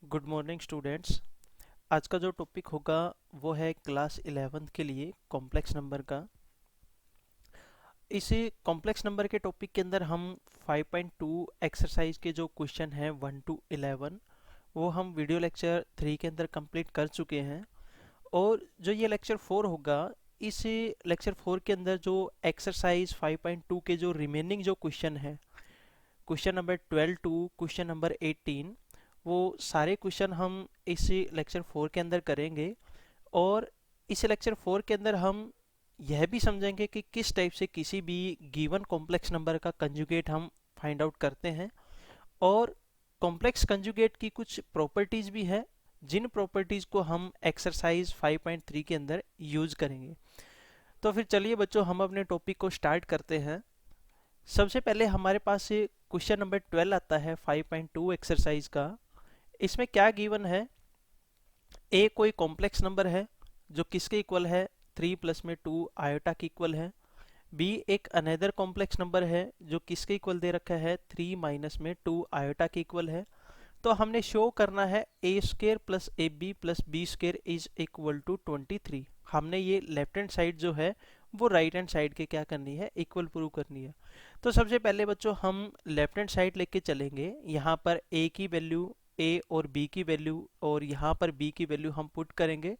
Good morning students. आज का जो टॉपिक होगा वो है क्लास 11th के लिए कॉम्प्लेक्स नंबर का। इसी कॉम्प्लेक्स नंबर के टॉपिक के अंदर हम 5.2 एक्सरसाइज के जो क्वेश्चन हैं 1 to 11 वो हम वीडियो लेक्चर 3 के अंदर कंप्लीट कर चुके हैं। और जो ये लेक्चर 4 होगा, इस लेक्चर 4 के अंदर जो एक्सरसाइज 5.2 के जो रिमेनिंग जो क्वेश्चन है, question number 12 to question number 18, वो सारे क्वेश्चन हम इस लेक्चर 4 के अंदर करेंगे। और इस लेक्चर 4 के अंदर हम यह भी समझेंगे कि किस टाइप से किसी भी गिवन कॉम्प्लेक्स नंबर का कंजुगेट हम फाइंड आउट करते हैं। और कॉम्प्लेक्स कंजुगेट की कुछ प्रॉपर्टीज भी है, जिन प्रॉपर्टीज को हम एक्सरसाइज 5.3 के अंदर यूज करेंगे। तो फिर चलिए बच्चों, हम अपने टॉपिक को स्टार्ट करते हैं। सबसे पहले हमारे पास क्वेश्चन नंबर 12 आता है 5.2 एक्सरसाइज का। इसमें क्या गिवन है? ए कोई कॉम्प्लेक्स नंबर है जो किसके इक्वल है, 3 प्लस में 2 आयोटा के इक्वल है। बी एक अनदर कॉम्प्लेक्स नंबर है जो किसके इक्वल दे रखा है, 3 माइनस में 2 आयोटा के इक्वल है। तो हमने शो करना है ए square plus a b plus b square is equal to 23। हमने ये लेफ्ट हैंड साइड जो है वो राइट हैंड साइड के क्या करनी है, इक्वल प्रूव करनी है। तो सबसे पहले बच्चों हम लेफ्ट हैंड साइड लेके चलेंगे। यहाँ पर ए की वैल्यू, ए और बी की वैल्यू और यहाँ पर बी की वैल्यू हम पुट करेंगे।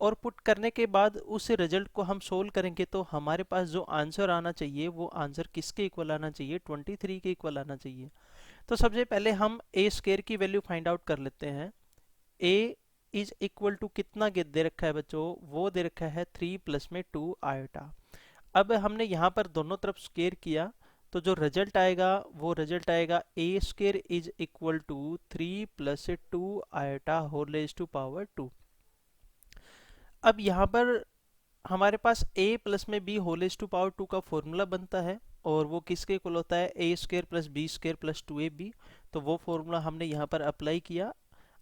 और पुट करने के बाद उस रिजल्ट को हम सोल्व करेंगे तो हमारे पास जो आंसर आना चाहिए वो आंसर किसके इक्वल आना चाहिए, 23 के इक्वल आना चाहिए। तो सबसे पहले हम ए स्केयर की वैल्यू फाइंड आउट कर लेते हैं। ए इज इक्वल टू कितना दे रखा है बच्चों, वो दे रखा है 3 प्लस में 2 आयोटा। अब हमने यहाँ पर दोनों तरफ स्केयर किया तो जो रिजल्ट आएगा वो रिजल्ट आएगा a square is equal to 3 plus 2 iota whole raise to power 2। अब यहाँ पर हमारे पास a प्लस में b whole raise to power 2 का फॉर्मूला बनता है और वो किसके इक्वल होता है, ए square plus b square plus 2ab। तो वो फॉर्मूला हमने यहाँ पर अप्लाई किया।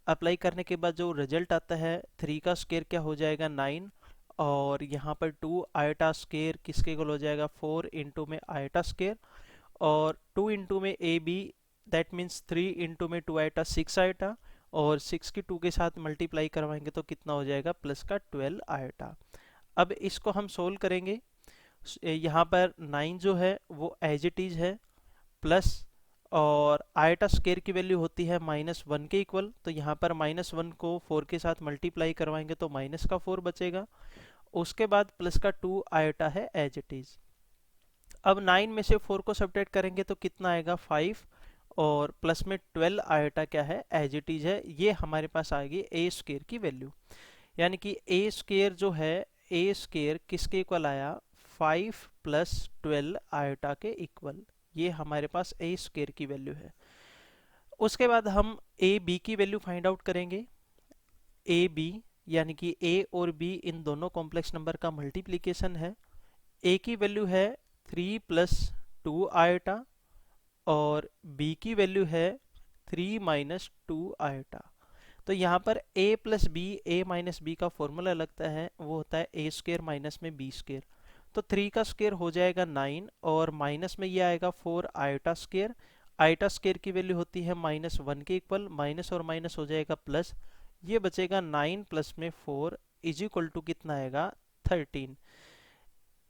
अप्लाई करने के बाद जो रिजल्ट आता है, 3 का स्केयर क्या हो जाएगा 9, और यहाँ पर 2 आयोटा स्केयर किसके इक्वल हो जाएगा 4 इंटू में आयोटा स्केयर, और 2 इंटू में A B, that means 3 into में 2 आयोटा 6 आयोटा, और 6 की 2 के साथ मल्टीप्लाई करवाएंगे तो कितना हो जाएगा प्लस का 12 आयोटा। अब इसको हम सोल्व करेंगे। यहाँ पर 9 जो है वो एज इट इज है, प्लस और आयोटा स्केयर की वैल्यू होती है -1 के इक्वल, तो यहाँ पर -1 को 4 के साथ मल्टीप्लाई करवाएंगे तो माइनस का 4 बचेगा। उसके बाद प्लस का 2 आयोटा है एज इट इज। अब 9 में से 4 को सब्ट्रैक्ट करेंगे तो कितना आएगा 5, और प्लस में 12 आयोटा क्या है, एज इट इज है। ये हमारे पास आएगी ए स्केयर की वैल्यू, यानी कि ए स्केयर जो है, ए स्केयर किसके इक्वल आया, 5 प्लस 12 आयोटा के इक्वल। ये हमारे पास ए स्केयर की वैल्यू है। उसके बाद हम ए बी की वैल्यू फाइंड आउट करेंगे। ए बी यानी कि ए और बी इन दोनों कॉम्प्लेक्स नंबर का मल्टीप्लीकेशन है। ए की वैल्यू है 3 प्लस 2 आयोटा और बी की वैल्यू है 3 माइनस 2 आयोटा। तो यहाँ पर a plus B, A minus B का फॉर्मूला लगता है, वो होता है ए स्केयर माइनस में बी स्केयर। तो 3 का स्केयर हो जाएगा 9 और माइनस में ये आएगा 4 आयोटा स्केयर। आयोटा स्केयर की वैल्यू होती है -1 के इक्वल, माइनस और माइनस हो जाएगा प्लस, ये बचेगा 9 प्लस में 4 इज इक्वल टू कितना आएगा 13।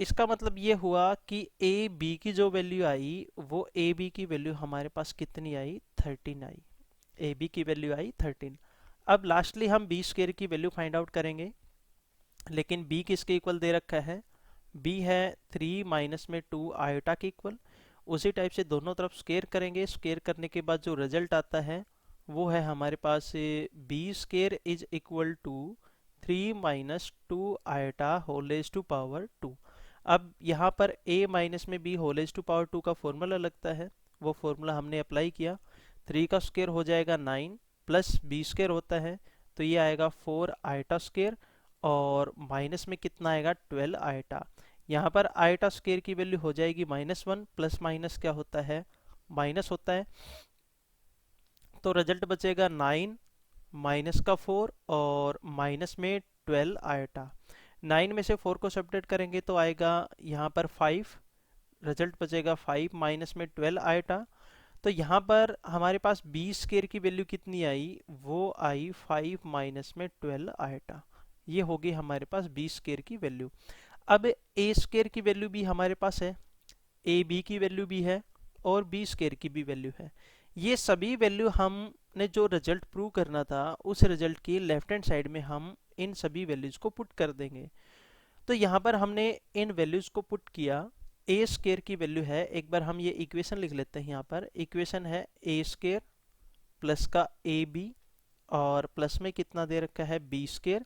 इसका मतलब ये हुआ कि ए बी की जो वैल्यू आई वो ए बी की वैल्यू हमारे पास कितनी आई, 13 आई। ए बी की वैल्यू आई 13। अब लास्टली हम बी स्क्वेयर की वैल्यू फाइंड आउट करेंगे, लेकिन बी किसके इक्वल दे रखा है, बी है 3 माइनस में 2 आयोटा के इक्वल। उसी टाइप से दोनों तरफ स्क्वेयर करेंगे। स्क्वेयर करने के बाद जो रिजल्ट आता है वो है हमारे पास b square is equal to 3 minus 2 iota whole raise to power 2। अब यहाँ पर a माइनस में b whole raise to power 2 का फॉर्मूला लगता है, वो फॉर्मूला हमने अप्लाई किया। 3 का स्क्वेयर हो जाएगा 9 प्लस बी स्क्वेयर होता है तो ये आएगा 4 आयोटा स्क्वेयर, और माइनस में कितना आएगा 12 आयोटा। यहाँ पर आयोटा स्क्वेयर की वैल्यू हो जाएगी -1, प्लस माइनस क्या होता है, माइनस होता है। तो रिजल्ट बचेगा 9 माइनस का 4 और माइनस में 12 आयोटा। 9 में से 4 को सब्ट्रैक्ट करेंगे तो आएगा यहाँ पर 5, रिजल्ट बचेगा 5 माइनस में 12 आयोटा। तो यहाँ पर हमारे पास बी स्क्वायर की वैल्यू कितनी आई, वो आई 5 माइनस में 12 आएटा। ये होगी हमारे पास बी स्क्वायर की वैल्यू। अब ए स्क्वायर की वैल्यू भी हमारे पास है, ए बी की वैल्यू भी है और बी स्क्वायर की भी वैल्यू है। ये सभी वैल्यू हमने जो रिजल्ट प्रूव करना था उस रिजल्ट की लेफ्ट हैंड साइड में हम इन सभी वैल्यूज को पुट कर देंगे। तो यहाँ पर हमने इन वैल्यूज को पुट किया। ए स्क्वायर की वैल्यू है, एक बार हम ये इक्वेशन लिख लेते हैं। यहाँ पर इक्वेशन है ए स्क्वायर प्लस का ए बी और प्लस में कितना दे रखा है बी स्क्वायर।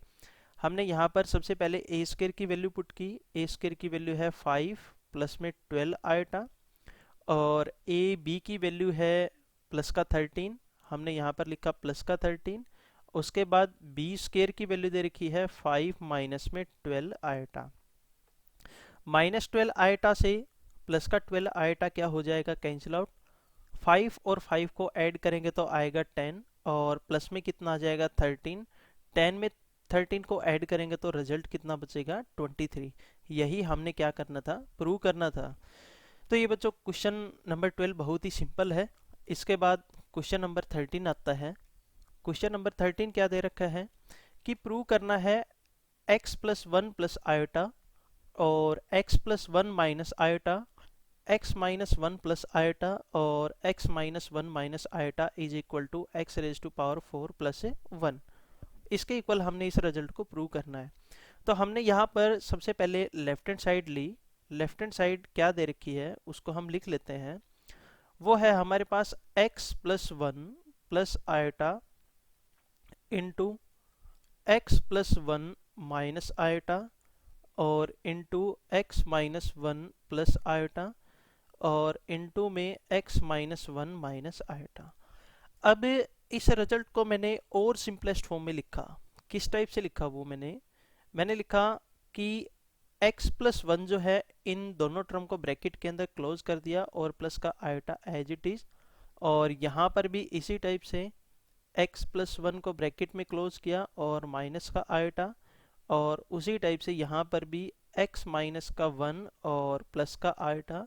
हमने यहाँ पर सबसे पहले ए स्क्वायर की वैल्यू पुट की। ए स्क्वायर की वैल्यू है 5 प्लस में 12 आएटा और ए बी की वैल्यू है प्लस का 13। हमने यहाँ पर लिखा प्लस का 13। उसके बाद बी स्क्वायर की वैल्यू दे रखी है 5 माइनस में 12 आएटा। माइनस 12 आएटा से प्लस का 12 आएटा क्या हो जाएगा, कैंसिल आउट। 5 और 5 को ऐड करेंगे तो आएगा 10 और प्लस में कितना आ जाएगा 13। 10 में 13 को ऐड करेंगे तो रिजल्ट कितना बचेगा 23। यही हमने क्या करना था, प्रूव करना था। तो ये बच्चों क्वेश्चन नंबर 12 बहुत ही सिंपल है। इसके बाद क्वेश्चन नंबर 13 आता है। क्वेश्चन नंबर 13 क्या दे रखा है कि प्रूव करना है x प्लस 1 प्लस आयोटा और x plus 1 minus iota, x minus 1 plus iota और x minus 1 minus iota is equal to x raise to power 4 plus 1। इसके इक्वल हमने इस रिजल्ट को प्रूव करना है। तो हमने यहाँ पर सबसे पहले लेफ्ट हैंड साइड ली। लेफ्ट हैंड साइड क्या दे रखी है उसको हम लिख लेते हैं। वो है हमारे पास x plus 1 plus iota into x plus 1 minus iota और into x minus 1 plus iota और इंटू में x माइनस 1 माइनस आयोटा। अब इस रिजल्ट को मैंने और सिंपलेस्ट फॉर्म में लिखा। किस टाइप से लिखा, वो मैंने लिखा कि x प्लस 1 जो है इन दोनों टर्म को ब्रैकेट के अंदर क्लोज कर दिया और प्लस का आयोटा एज इट इज, और यहाँ पर भी इसी टाइप से x प्लस 1 को ब्रैकेट में क्लोज किया और माइनस का आयोटा, और उसी टाइप से यहाँ पर भी x माइनस का 1 और प्लस का आयोटा।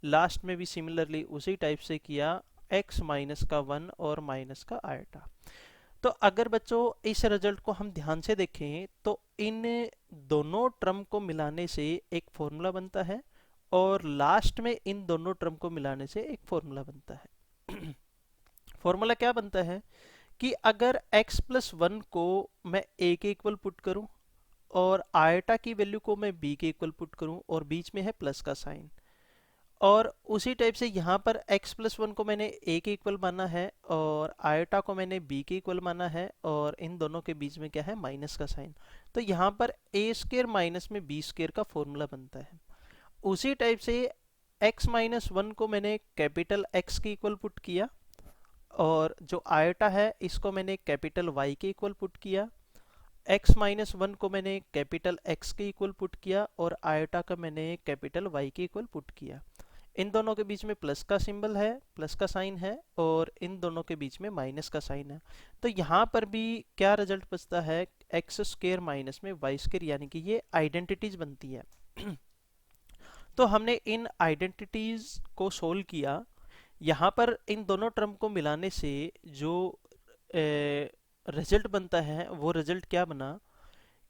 लास्ट में भी सिमिलरली उसी टाइप से किया, x माइनस का 1 और माइनस का आयोटा। तो अगर बच्चों इस रिजल्ट को हम ध्यान से देखें तो इन दोनों टर्म को मिलाने से एक फॉर्मूला बनता है और लास्ट में इन दोनों टर्म को मिलाने से एक फॉर्मूला बनता है। फॉर्मूला क्या बनता है कि अगर x प्लस 1 को मैं a के इक्वल पुट करूं और आयटा की वैल्यू को मैं b के इक्वल पुट करूं और बीच में है प्लस का साइन, और उसी टाइप से यहाँ पर x प्लस 1 को मैंने a के इक्वल माना है और आयटा को मैंने b के इक्वल माना है और इन दोनों के बीच में क्या है, माइनस का साइन। तो यहाँ पर a स्क्वायर माइनस में b स्क्वायर का फॉर्मूला बनता है। उसी टाइप से x माइनस 1 को मैंने कैपिटल x के इक्वल पुट किया और जो आयटा है इसको मैंने कैपिटल y के इक्वल पुट किया। x माइनस 1 को मैंने कैपिटल x के इक्वल पुट किया और आयटा का मैंने कैपिटल y के इक्वल पुट किया। इन दोनों के बीच में प्लस का सिंबल है, प्लस का साइन है, और इन दोनों के बीच में माइनस का साइन है। तो यहाँ पर भी क्या रिजल्ट बचता है, एक्स स्क्वायर माइनस में वाई स्क्वायर, यानी कि ये आइडेंटिटीज बनती है। तो हमने इन आइडेंटिटीज को सोल्व किया। यहाँ पर इन दोनों टर्म को मिलाने से जो रिजल्ट बनता है वो रिजल्ट क्या बना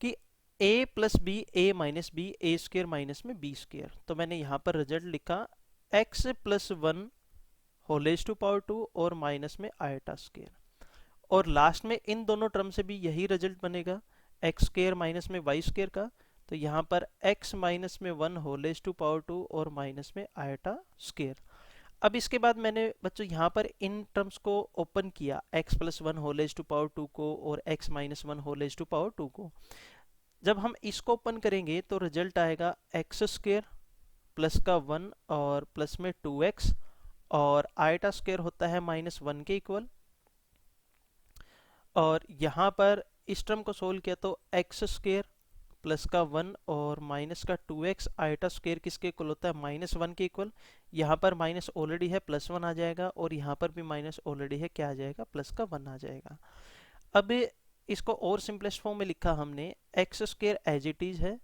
कि a plus B A minus B A square minus में बी स्क्र। तो मैंने यहाँ पर रिजल्ट लिखा x plus 1 whole raise to power 2 और माइनस में आयटा स्क्र, और लास्ट में इन दोनों टर्म से भी यही रिजल्ट बनेगा एक्स स्क्र माइनस में वाई स्क्र का। तो यहाँ पर x माइनस में 1 होलेज टू पावर 2 और माइनस में आयटा स्क्र। अब इसके बाद मैंने बच्चों यहाँ पर इन टर्म्स को ओपन किया, x plus 1 whole raise to power 2 को और x minus 1 whole raise to power 2 को। जब हम इसको ओपन करेंगे तो रिजल्ट आएगा एक्स स्क्र प्लस का 1 और प्लस में 2x, और आयटा स्क्र होता है माइनस 1 के इक्वल। और यहाँ पर इस टर्म को सोल्व किया तो एक्स स्क्र प्लस का 1 और माइनस का 2x, आयटा स्क्र किसके इक्वल होता है, माइनस 1 के इक्वल। यहाँ पर माइनस ऑलरेडी है, प्लस 1 आ जाएगा, और यहाँ पर भी माइनस ऑलरेडी है, क्या आ जाएगा, प्लस का 1 आ जाएगा। अब इसको और सिंपलेस्ट फॉर्म में लिखा हमने, X square as it is है,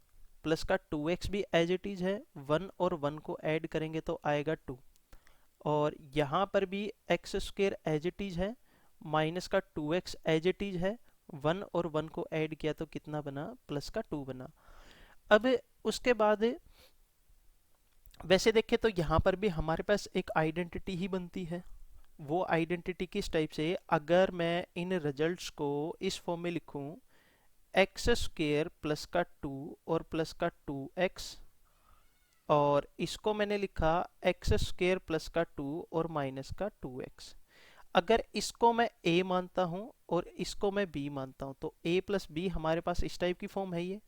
प्लस का 2x भी एज इट इज है, 1 और 1 को ऐड करेंगे तो आएगा 2, और यहाँ पर भी X square as it is है, माइनस का 2x एज इट इज है, 1 और 1 को ऐड किया तो कितना बना, प्लस का 2 बना। अब उसके बाद वैसे देखें तो यहाँ पर भी हमारे पास एक आइडेंटिटी ही बनती है। वो आइडेंटिटी किस टाइप से, अगर मैं इन रिजल्ट्स को इस फॉर्म में लिखूं, एक्स स्क्र प्लस का 2 और प्लस का 2x, और इसको मैंने लिखा एक्स स्क्र प्लस का 2 और माइनस का 2x। अगर इसको मैं a मानता हूं और इसको मैं b मानता हूं तो a प्लस बी हमारे पास इस टाइप की फॉर्म है। ये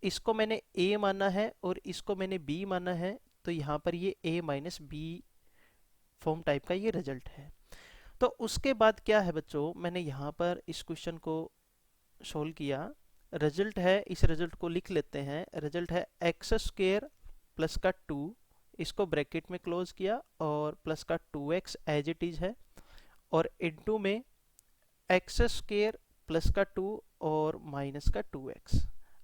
इसको मैंने a माना है और इसको मैंने b माना है, तो यहाँ पर ये a minus B form type का ये रिजल्ट है। तो उसके बाद क्या है बच्चों, मैंने यहाँ पर इस क्वेश्चन को सोल्व किया। रिजल्ट है, इस रिजल्ट को लिख लेते हैं। रिजल्ट है एक्स स्क्र प्लस का 2, इसको ब्रैकेट में क्लोज किया, और प्लस का 2x एज इट इज है, और इनटू में एक्स स्क्र प्लस का 2 और माइनस का 2x।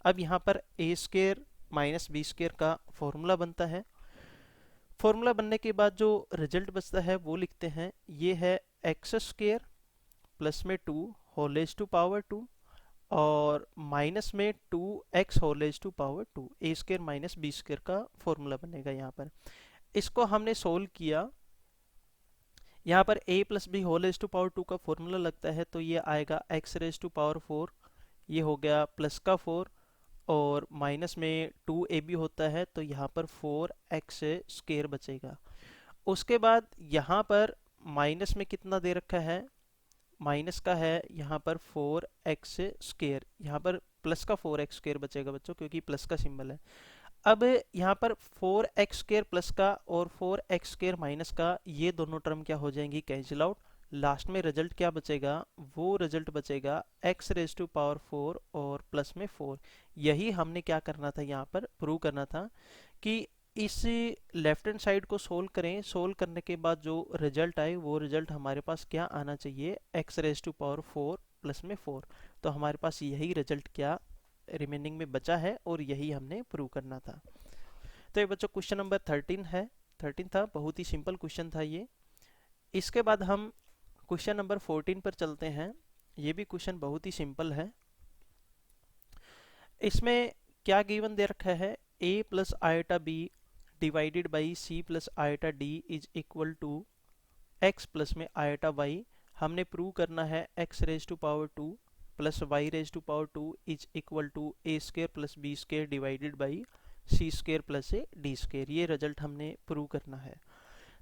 अब यहाँ पर a square minus B square का फॉर्मूला बनता है। फॉर्मूला बनने के बाद जो रिजल्ट बचता है वो लिखते हैं, ये है एक्स स्क्र प्लस में 2 होल रेज़ टू पावर 2 और माइनस में 2x whole raise to power 2, A square minus B square का फॉर्मूला बनेगा यहाँ पर। इसको हमने सोल्व किया, यहाँ पर a plus B whole raise to power 2 का फॉर्मूला लगता है, तो ये आएगा x रेज़ टू पावर 4, ये हो गया प्लस का 4, और माइनस में 2ab होता है, तो यहाँ पर 4x स्क्र बचेगा। उसके बाद यहाँ पर माइनस में कितना दे रखा है, माइनस का है यहाँ पर 4x स्क्र, यहाँ पर प्लस का 4x स्क्र बचेगा बच्चों, क्योंकि प्लस का सिंबल है। अब यहाँ पर 4x स्क्र प्लस का और 4x स्क्र माइनस का, ये दोनों टर्म क्या हो जाएंगी, कैंसिल आउट। लास्ट में रिजल्ट क्या बचेगा, वो रिजल्ट बचेगा x रेज़ टू पावर 4 और प्लस में 4। यही हमने क्या करना था, यहाँ पर प्रूव करना था कि इस लेफ्ट हैंड साइड को सोल्व करें, सोल्व करने के बाद जो रिजल्ट आए वो रिजल्ट हमारे पास क्या आना चाहिए, x raise to power 4 plus में 4। तो हमारे पास यही रिजल्ट क्या रिमेनिंग में बचा है, और यही हमने प्रूव करना था। तो ये बच्चों क्वेश्चन नंबर 13 है, 13 था, बहुत ही सिंपल क्वेश्चन था ये। इसके बाद हम क्वेश्चन नंबर 14 पर चलते हैं। ये भी क्वेश्चन बहुत ही सिंपल है। इसमें क्या गिवन दे रखा है, a plus iota B divided by C plus iota D is equal to x plus में आयोटा y। हमने प्रूव करना है x raise to power 2 plus y raise to power 2 is equal to a square plus B square divided by C square plus A D square. ये result हमने prove करना है।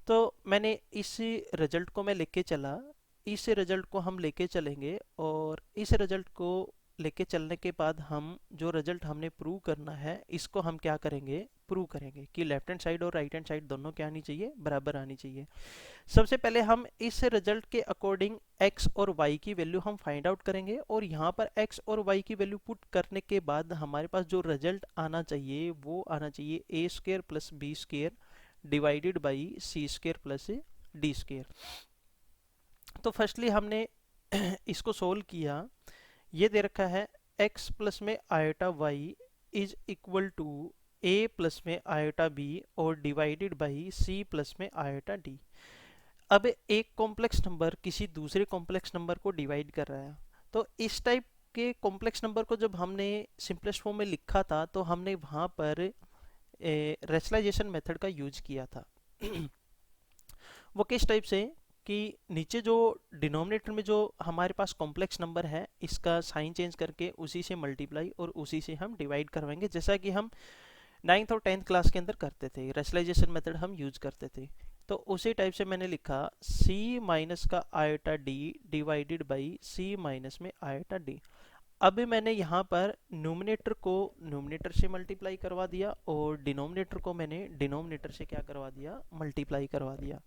तो मैंने इस रिजल्ट को मैं लेके चला, इस रिजल्ट को हम लेके चलेंगे, और इस रिजल्ट को लेके चलने के बाद हम जो रिजल्ट हमने प्रूव करना है इसको हम क्या करेंगे, प्रूव करेंगे कि लेफ्ट हैंड साइड और राइट हैंड साइड दोनों क्या आनी चाहिए, बराबर आनी चाहिए। सबसे पहले हम इस रिजल्ट के अकॉर्डिंग x और y की वैल्यू हम फाइंड आउट करेंगे, और यहाँ पर x और y की वैल्यू पुट करने के बाद हमारे पास जो रिजल्ट आना चाहिए वो आना चाहिए a square plus B square divided by C square plus D square. तो फर्स्टली हमने इसको सोल्व किया। ये दे रखा है x प्लस में iota y is equal to a plus में आयोटा b और डिवाइडेड बाई c प्लस में आयोटा d। अब एक कॉम्प्लेक्स नंबर किसी दूसरे कॉम्प्लेक्स नंबर को डिवाइड कर रहा है, तो इस टाइप के कॉम्प्लेक्स नंबर को जब हमने सिंपलेस्ट फॉर्म में लिखा था तो हमने वहाँ पर रेशनलाइजेशन मेथड का यूज किया था। वो किस टाइप से कि नीचे जो डिनोमिनेटर में जो हमारे पास कॉम्प्लेक्स नंबर है इसका साइन चेंज करके उसी से मल्टीप्लाई और उसी से हम डिवाइड करवाएंगे, जैसा कि हम 9th और 10th क्लास के अंदर करते थे, रेशनलाइजेशन मेथड हम यूज करते थे। तो उसी टाइप से मैंने लिखा c माइनस का iota d divided by c minus में आयोटा d। अब मैंने यहाँ पर नोमिनेटर को नोमिनेटर से मल्टीप्लाई करवा दिया और डिनोमिनेटर को मैंने डिनोमिनेटर से क्या करवा दिया, मल्टीप्लाई करवा दिया।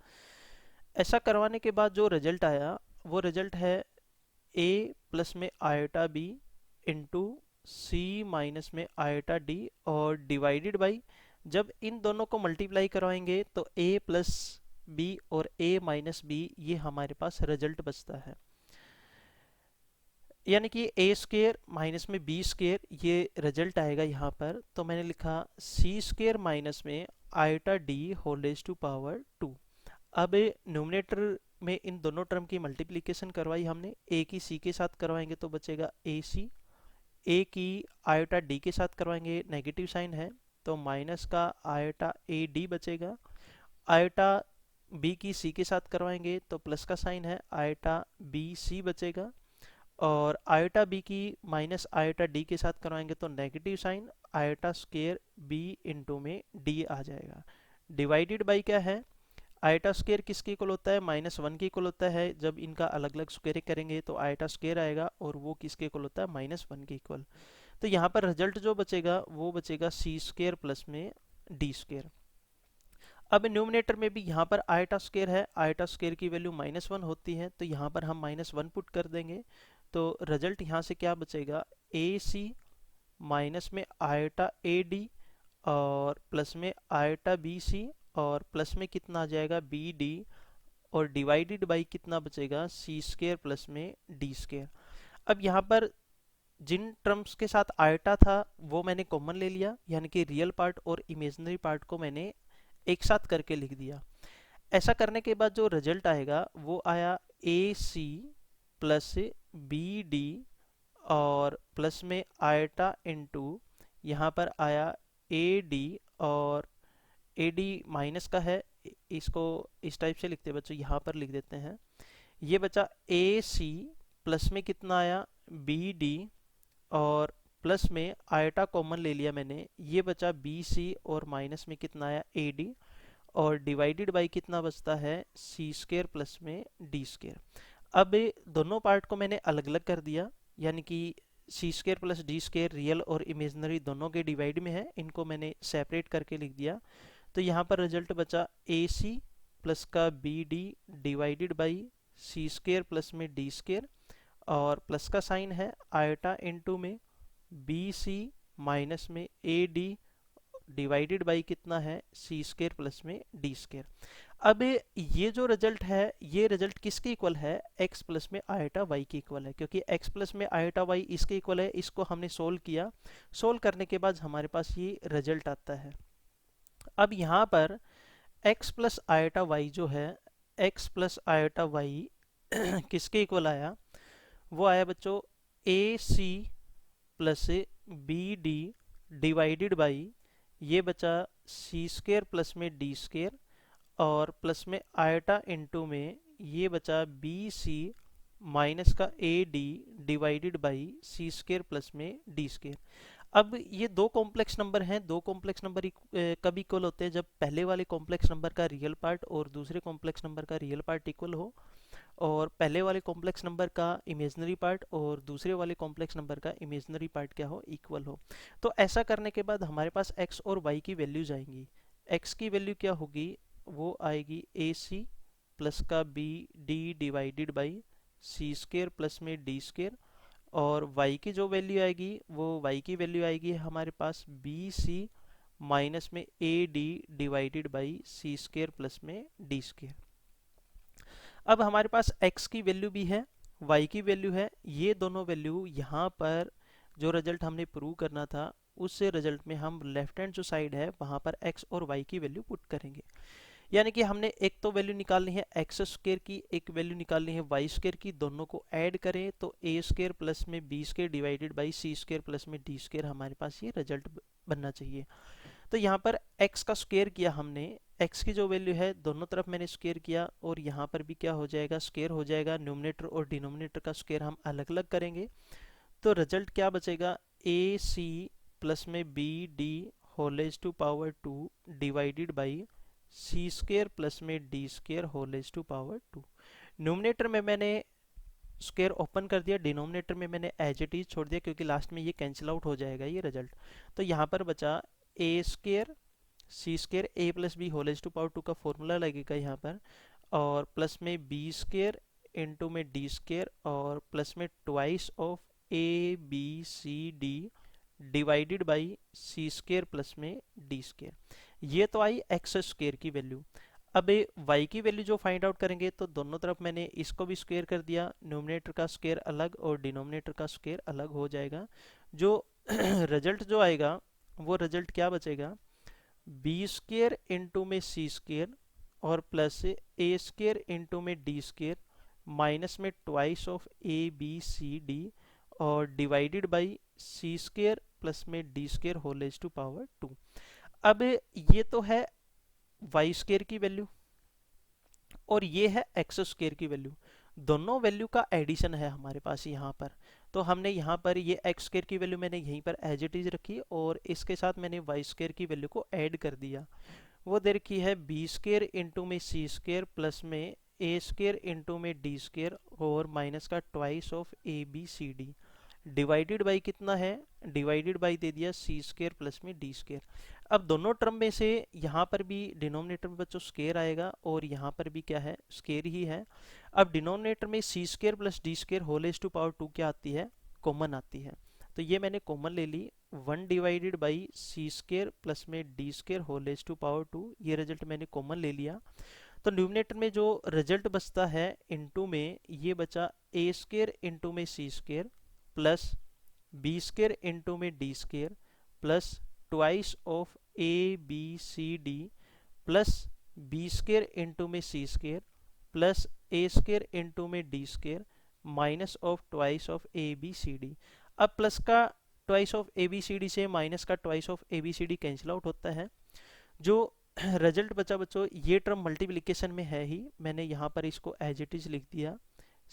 ऐसा करवाने के बाद जो रिजल्ट आया वो रिजल्ट है a प्लस में iota b into c minus में आयोटा d और डिवाइडेड बाई, जब इन दोनों को मल्टीप्लाई करवाएंगे तो a प्लस b और a माइनस b, ये हमारे पास रिजल्ट बचता है। यानी कि a स्क्र माइनस में b स्क्र, ये रिजल्ट आएगा यहाँ पर। तो मैंने लिखा c स्क्र माइनस में iota d whole raise to power 2। अब न्यूमरेटर में इन दोनों टर्म की मल्टीप्लिकेशन करवाई हमने, ए की सी के साथ करवाएंगे तो बचेगा ए सी, ए की आयोटा डी के साथ करवाएंगे, नेगेटिव साइन है तो माइनस का आयोटा ए डी बचेगा। आयोटा बी की सी के साथ करवाएंगे तो प्लस का साइन है, आयोटा बी सी बचेगा। और आयोटा बी की माइनस आयोटा डी के साथ करवाएंगे तो negative sign, iota square B into में डी आ जाएगा। डिवाइडेड बाई क्या है, आयोटा स्क्वेयर किसके इक्वल होता है, -1 के इक्वल होता है। जब इनका अलग अलग स्क्वेयर करेंगे तो आयोटा स्क्वेयर आएगा और वो किसके इक्वल होता है, -1 के इक्वल। तो यहाँ पर रिजल्ट जो बचेगा वो बचेगा सी स्क्वेयर प्लस में डी स्क्वेयर। अब न्यूमिनेटर में भी यहाँ पर आयोटा स्क्वेयर है, आयोटा स्क्वेयर की वैल्यू -1 होती है तो यहाँ पर हम -1 पुट कर देंगे। तो रिजल्ट यहाँ से क्या बचेगा, ए सी माइनस में आयोटा ए डी और प्लस में आयोटा बी सी और प्लस में कितना आ जाएगा बी डी और डिवाइडेड बाई कितना बचेगा सी स्क्वेयर प्लस में डी स्क्वेयर। अब यहाँ पर जिन टर्म्स के साथ आयोटा था वो मैंने कॉमन ले लिया, यानी कि रियल पार्ट और इमेजिनरी पार्ट को मैंने एक साथ करके लिख दिया। ऐसा करने के बाद जो रिजल्ट आएगा वो आया ए सी प्लस बी डी और प्लस में आयोटा इंटू यहाँ पर आया ए डी और ए डी माइनस का है, इसको इस टाइप से लिखते हैं बच्चों, यहाँ पर लिख देते हैं। ये बचा ए सी प्लस में कितना आया बी डी और प्लस में आयोटा कॉमन ले लिया मैंने, ये बचा बी सी और माइनस में कितना आया ए डी और डिवाइडेड बाई कितना बचता है सी स्क्वेयर प्लस में डी स्क्वेयर। अब दोनों पार्ट को मैंने अलग अलग कर दिया, यानी कि c square plus d square real और इमेजिनरी दोनों के डिवाइड में है, इनको मैंने सेपरेट करके लिख दिया। तो यहाँ पर रिजल्ट बचा ए सी प्लस का B D divided by C square plus में डी स्क्वेयर और प्लस का साइन है आयोटा इंटू में बी सी माइनस में ए डी डिवाइडेड बाई कितना है सी स्क्वेयर प्लस में डी स्क्वेयर। अब ये जो रिजल्ट है ये रिजल्ट किसके इक्वल है, x प्लस में आयोटा y के इक्वल है, क्योंकि x प्लस में आयोटा y इसके इक्वल है। इसको हमने सोल्व किया, सोल्व करने के बाद हमारे पास ये रिजल्ट आता है। अब यहाँ पर x प्लस आयोटा y जो है, x प्लस आयोटा y किसके इक्वल आया, वो आया बच्चों a C plus b D divided by ये बचा सी स्क्वेयर प्लस में डी स्क्वेयर और प्लस में आयोटा इंटू में ये बचा बी सी माइनस का a D divided by C square plus में डी स्क्वेयर। अब ये दो कॉम्प्लेक्स नंबर हैं, दो कॉम्प्लेक्स नंबर कब इक्वल होते हैं, जब पहले वाले कॉम्प्लेक्स नंबर का रियल पार्ट और दूसरे कॉम्प्लेक्स नंबर का रियल पार्ट इक्वल हो, और पहले वाले कॉम्प्लेक्स नंबर का इमेजिनरी पार्ट और दूसरे वाले कॉम्प्लेक्स नंबर का इमेजिनरी पार्ट क्या हो, इक्वल हो। तो ऐसा करने के बाद हमारे पास x और y की वैल्यूज आएंगी। x की वैल्यू क्या होगी, वो आएगी ए सी प्लस का B D divided by C square plus में डी स्क्वेयर और y की जो वैल्यू आएगी वो y की वैल्यू आएगी हमारे पास बी सी माइनस में A D divided by C square plus में डी स्क्वेयर। अब हमारे पास x की वैल्यू भी है, y की वैल्यू है, ये दोनों वैल्यू यहाँ पर जो रिजल्ट हमने प्रूव करना था उससे रिजल्ट में हम लेफ्ट हैंड जो साइड है वहाँ पर x और y की वैल्यू पुट करेंगे। यानी कि हमने एक तो वैल्यू निकालनी है एक्स स्क्वेयर की, एक वैल्यू निकालनी है वाई स्क्वेयर की, दोनों को ऐड करें तो ए स्क्वेयर प्लस में B square divided by C square plus में डी स्क्वेयर हमारे पास ये रिजल्ट बनना चाहिए। तो यहाँ पर x का स्क्वेयर किया हमने, x की जो वैल्यू है दोनों तरफ मैंने स्क्वेयर किया और यहाँ पर भी क्या हो जाएगा, स्क्वेयर हो जाएगा। न्यूमरेटर और डिनोमिनेटर का स्क्वेयर हम अलग अलग करेंगे तो रिजल्ट क्या बचेगा, ए सी प्लस में b d whole raise to power 2 divided by C square plus में D square whole raise to power 2। Numerator में मैंने स्क्वेयर ओपन कर दिया, डिनोमिनेटर में मैंने एज इट इज छोड़ दिया क्योंकि लास्ट में ये कैंसिल आउट हो जाएगा ये रिजल्ट। तो यहाँ पर बचा a square c square a plus B whole raise to power 2 का फॉर्मूला लगेगा यहाँ पर, और प्लस में बी स्क्वेयर इंटू में डी स्क्वेयर और प्लस में twice of A B C D divided by C square plus में डी स्क्वेयर। ये तो आई एक्स स्क्वेयर की वैल्यू। अब y की वैल्यू जो फाइंड आउट करेंगे तो दोनों तरफ मैंने इसको भी स्क्वेयर कर दिया, न्यूमरेटर का स्क्वेयर अलग और डिनोमिनेटर का स्क्वेयर अलग हो जाएगा। जो रिजल्ट जो आएगा वो रिजल्ट क्या बचेगा, बी स्क्वेयर इंटू में सी स्क्वेयर और प्लस ए स्केयर इंटू में डी स्केयर माइनस में twice of A B C d और divided by c square plus में d square whole raise to power 2। अब ये तो है वाई स्केयर की वैल्यू और ये है एक्स स्क्वायर की वैल्यू, दोनों वैल्यू का एडिशन है हमारे पास यहाँ पर। तो हमने यहाँ पर ये एक्स स्क्वायर की वैल्यू मैंने यहीं पर एज इट इज रखी और इसके साथ मैंने वाई स्क्वायर की वैल्यू को ऐड कर दिया। वो दे रखी है बी स्क्वायर इंटू में सी स्क्वायर प्लस में ए स्क्वायर इंटू में डी स्क्वायर और माइनस का twice of A B C D divided by कितना है, डिवाइडेड बाई दे दिया सी स्क्वायर प्लस में डी स्क्वायर। अब दोनों टर्म में से यहाँ पर भी डिनोमिनेटर में बच्चों स्क्वायर आएगा और यहाँ पर भी क्या है, स्क्वायर ही है। अब डिनोमिनेटर में c square plus D square whole raise to power 2 क्या आती है, कॉमन आती है। तो ये मैंने कॉमन ले ली, 1 divided by C square plus में D square whole raise to power 2, ये रिजल्ट मैंने कॉमन ले लिया। तो न्यूमिनेटर में जो रिजल्ट बचता है इनटू में ये बचा ए स्क्वायर इंटू में c square plus b square into में D square plus twice of A B C d plus b square into में c square plus a square into में D square minus of twice of A B C d. अब plus का twice of A B C d से minus का twice of A B C d cancel out होता है। जो result बचा बच्चों ये टर्म मल्टीप्लिकेशन में है ही, मैंने यहाँ पर इसको एज इट इज लिख दिया,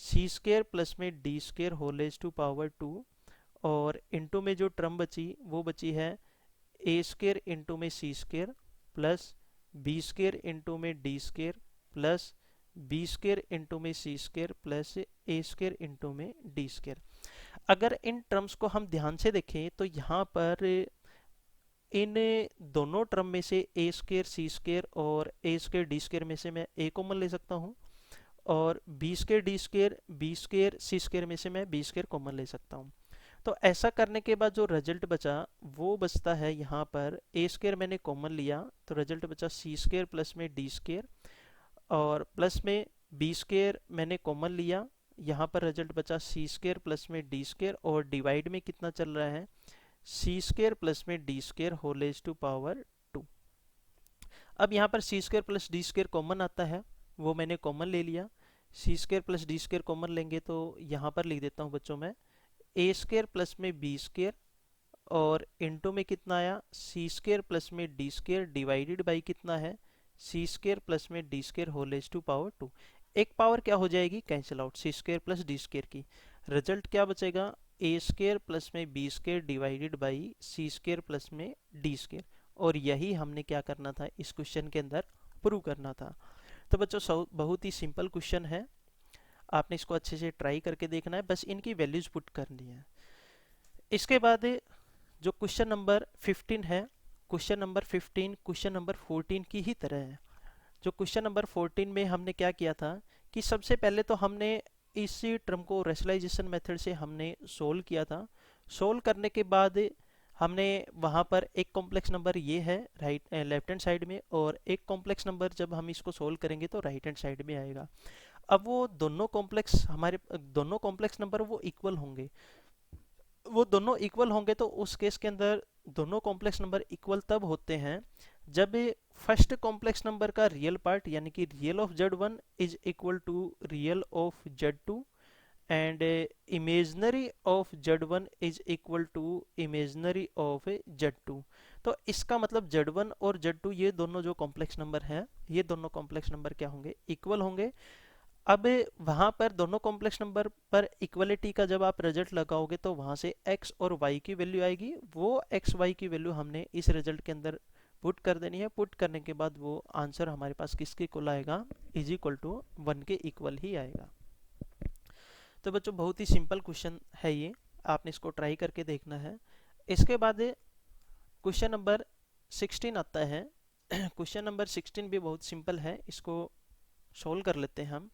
सी स्क्वायर प्लस में D square whole raise to power 2 और इंटू में जो टर्म बची वो बची है ए स्क्वायर इंटू में c square plus b square into में D square plus b square into में c square plus a square into में डी स्क्वायर। अगर इन टर्म्स को हम ध्यान से देखें तो यहाँ पर इन दोनों टर्म में से ए स्क्वायर सी स्क्वायर और ए स्क्वायर डी स्क्वायर में से मैं ए कॉमन ले सकता हूँ और b square d square b square c square में से मैं बी स्क्वायर कॉमन ले सकता हूँ। तो ऐसा करने के बाद जो रिजल्ट बचा वो बचता है यहाँ पर ए स्क्वायर मैंने कॉमन लिया तो रिजल्ट बचा सी स्क्वायर प्लस में डी स्क्वायर और प्लस में बी स्क्वायर मैंने कॉमन लिया, यहाँ पर रिजल्ट बचा सी स्क्वायर प्लस में डी स्क्वायर और डिवाइड में कितना चल रहा है सी स्क्वायर प्लस में D square whole raise to power 2। अब यहाँ पर c square plus D square common आता है वो मैंने कॉमन ले लिया, c square plus D square common लेंगे तो यहाँ पर लिख देता हूँ बच्चों मैं ए स्क्वायर प्लस में बी स्क्वायर और इंटू में कितना आया सी स्क्वायर प्लस में डी स्क्वायर डिवाइडेड बाई कितना है सी स्क्वायर प्लस में D square whole raise to power 2। एक पावर क्या हो जाएगी cancel out, C square plus D square की। रिजल्ट क्या बचेगा ए स्क्वायर प्लस में B square divided by C square plus में डी स्क्वायर और यही हमने क्या करना था इस क्वेश्चन के अंदर प्रूव करना था। तो बच्चों बहुत ही सिंपल क्वेश्चन है, आपने इसको अच्छे से ट्राई करके देखना है, बस इनकी वैल्यूज पुट करनी है। इसके बाद जो क्वेश्चन नंबर 15 है, क्वेश्चन नंबर 15 क्वेश्चन नंबर 14 की ही तरह है। जो क्वेश्चन नंबर 14 में हमने क्या किया था कि सबसे पहले तो हमने इसी टर्म को रेशनलाइजेशन मेथड से हमने सोल्व किया था। सोल्व करने के बाद हमने वहाँ पर एक कॉम्प्लेक्स नंबर ये है राइट लेफ्ट हैंड साइड में और एक कॉम्प्लेक्स नंबर जब हम इसको सोल्व करेंगे तो राइट हैंड साइड में आएगा। अब वो दोनों कॉम्प्लेक्स हमारे दोनों कॉम्प्लेक्स नंबर वो इक्वल होंगे, वो दोनों इक्वल होंगे तो उस केस के अंदर दोनों कॉम्प्लेक्स नंबर इक्वल तब होते हैं जब फर्स्ट कॉम्प्लेक्स नंबर का रियल पार्ट यानी कि real of z1 is equal to real of z2 and imaginary of z1 is equal to imaginary of z2। तो इसका मतलब z1 और z2 ये दोनों जो कॉम्प्लेक्स नंबर हैं ये दोनों कॉम्प्लेक्स नंबर क्या होंगे, इक्वल होंगे। अब वहां पर दोनों कॉम्प्लेक्स नंबर पर इक्वलिटी का जब आप रिजल्ट लगाओगे तो वहां से x और y की वैल्यू आएगी, वो x y की वैल्यू हमने इस रिजल्ट के अंदर पुट कर देनी है। पुट करने के बाद वो आंसर हमारे पास किसके इक्वल आएगा, इज इक्वल टू 1 के इक्वल ही आएगा। तो बच्चों बहुत ही सिंपल क्वेश्चन है ये, आपने इसको ट्राई करके देखना है। इसके बाद क्वेश्चन नंबर 16 आता है। क्वेश्चन नंबर 16 भी बहुत सिंपल है, इसको सोल्व कर लेते हैं हम।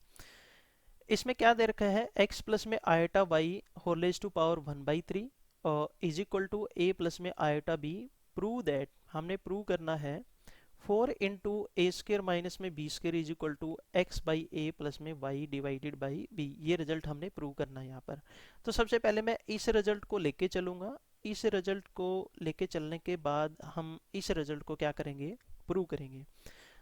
इसमें क्या दे रखा है x प्लस में iota Y whole raise to power 1/3 और is equal to a plus में आयोटा b। प्रूव दैट हमने प्रूव करना है 4 इंटू ए स्क्र माइनस में B square is equal to X by A plus में Y divided by B. ये result हमने prove करना है यहाँ पर। तो सबसे पहले मैं इस रिजल्ट को लेके चलूँगा, इस रिजल्ट को लेके चलने के बाद हम इस रिजल्ट को क्या करेंगे, प्रूव करेंगे।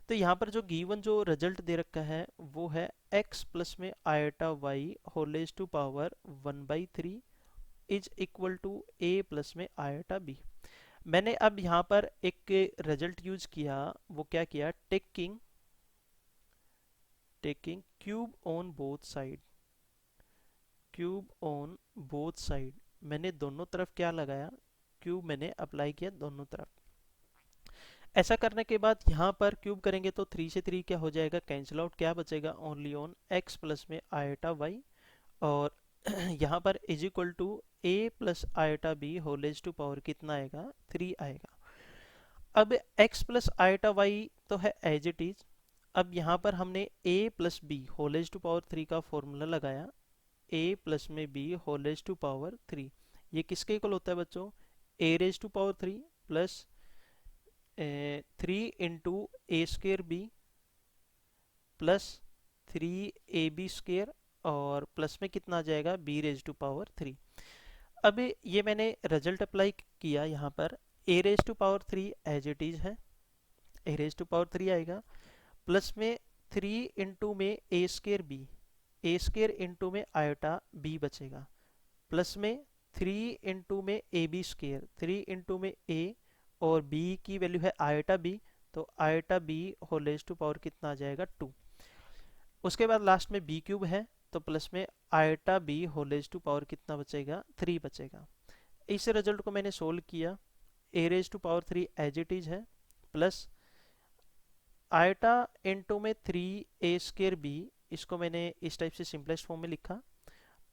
तो यहाँ पर जो गिवन जो रिजल्ट दे रखा है वो है x प्लस में iota Y whole raise to power 1/3 is equal to a plus में आयोटा b। मैंने अब यहाँ पर एक रिजल्ट यूज किया, वो क्या किया, taking cube on both side, cube on both side, मैंने दोनों तरफ क्या लगाया, क्यूब मैंने अप्लाई किया दोनों तरफ। ऐसा करने के बाद यहाँ पर क्यूब करेंगे तो 3 से 3 क्या हो जाएगा, कैंसिल आउट, क्या बचेगा, ओनली ऑन x प्लस में आयोटा वाई, और यहाँ पर is equal to a plus iota B whole raise to power कितना आएगा, 3 आएगा। अब x प्लस आयोटा वाई तो है एज इट इज। अब यहाँ पर हमने a plus B whole raise to power 3 का फॉर्मूला लगाया, a प्लस में b whole raise to power 3, ये किसके इक्वल होता है बच्चों, a raise to power 3 plus 3 into A square B plus 3ab square, और प्लस में कितना आ जाएगा, b रेज टू पावर 3। अब ये मैंने रिजल्ट अप्लाई किया, यहाँ पर a raise to power 3 as it is है, a रेज टू पावर 3 आएगा, प्लस में 3 इंटू में A square B, A square into में आयोटा बी बचेगा, प्लस में 3 इंटू में ए बी स्केयर, 3 इंटू में ए, और b की वैल्यू है आयोटा b, तो iota b whole raise to power कितना आ जाएगा, 2। उसके बाद लास्ट में b क्यूब है, तो प्लस में iota b whole raise to power कितना बचेगा, 3 बचेगा। इस रिजल्ट को मैंने सोल्व किया, a raise to power 3 as it is है, प्लस आयोटा इंटू में 3 a स्केयर b, इसको मैंने इस टाइप से सिंपलेस्ट फॉर्म में लिखा,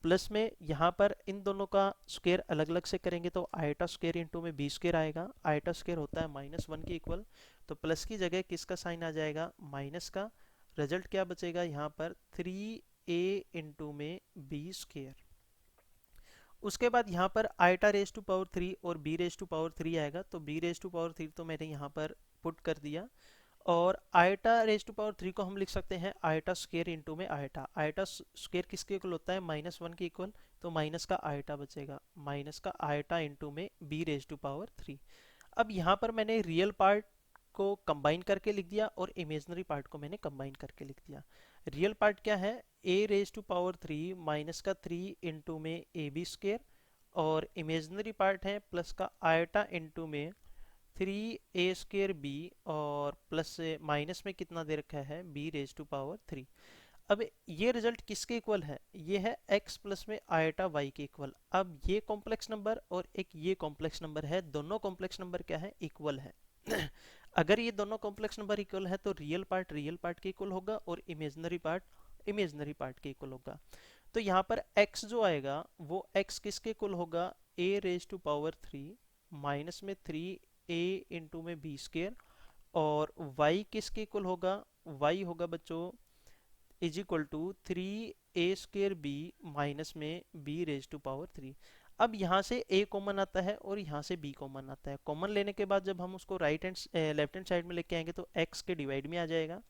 प्लस में यहाँ पर इन दोनों का स्क्वायर अलग अलग से करेंगे तो आयोटा स्क्वायर इंटू में बी स्क्वायर आएगा, आयोटा स्क्वायर होता है -1 के इक्वल, तो प्लस की जगह किसका साइन आ जाएगा, माइनस का। रिजल्ट क्या बचेगा यहाँ पर, 3a इंटू में बी स्क्वायर। उसके बाद यहाँ पर आयोटा रेज टू पावर 3 और b रेज टू पावर 3 आएगा, तो b रेज टू पावर 3 तो मैंने यहाँ पर पुट कर दिया, और आयोटा रेज टू पावर 3 को हम लिख सकते हैं आयोटा स्क्वायर इंटू में आयोटा, आयोटा स्क्वायर किसके इक्वल होता है, -1 के इक्वल, तो माइनस का आयोटा बचेगा, माइनस का आयोटा इंटू में b रेज टू पावर 3। अब यहाँ पर मैंने रियल पार्ट को कंबाइन करके लिख दिया और इमेजनरी पार्ट को मैंने कंबाइन करके लिख दिया। रियल पार्ट क्या है, a raise to power 3 minus का 3 इंटू में ए बी स्क्वायर, और इमेजनरी पार्ट है प्लस का आयोटा इंटू में 3a स्क्वायर b, और प्लस से माइनस में कितना दे रखा है, b रेज टू पावर 3। अब ये रिजल्ट किसके इक्वल है, ये है x प्लस में आयोटा y के इक्वल। अब ये कॉम्प्लेक्स नंबर और एक ये कॉम्प्लेक्स नंबर है, दोनों कॉम्प्लेक्स नंबर क्या है, इक्वल है। अगर ये दोनों कॉम्प्लेक्स नंबर इक्वल है तो रियल पार्ट के इक्वल होगा और इमेजनरी पार्ट के इक्वल होगा। तो यहाँ पर x जो आएगा वो x किसके इक्वल होगा, a raise to power 3 minus में 3a इंटू में b स्क्वायर, और y किसके इक्वल होगा, y होगा बच्चों is equal to 3a square b minus में b रेज टू पावर 3। अब यहाँ से a कॉमन आता है और यहाँ से b कॉमन आता है, कॉमन लेने के बाद जब हम उसको लेफ्ट हैंड साइड में लेके आएंगे तो x के डिवाइड में आ जाएगा।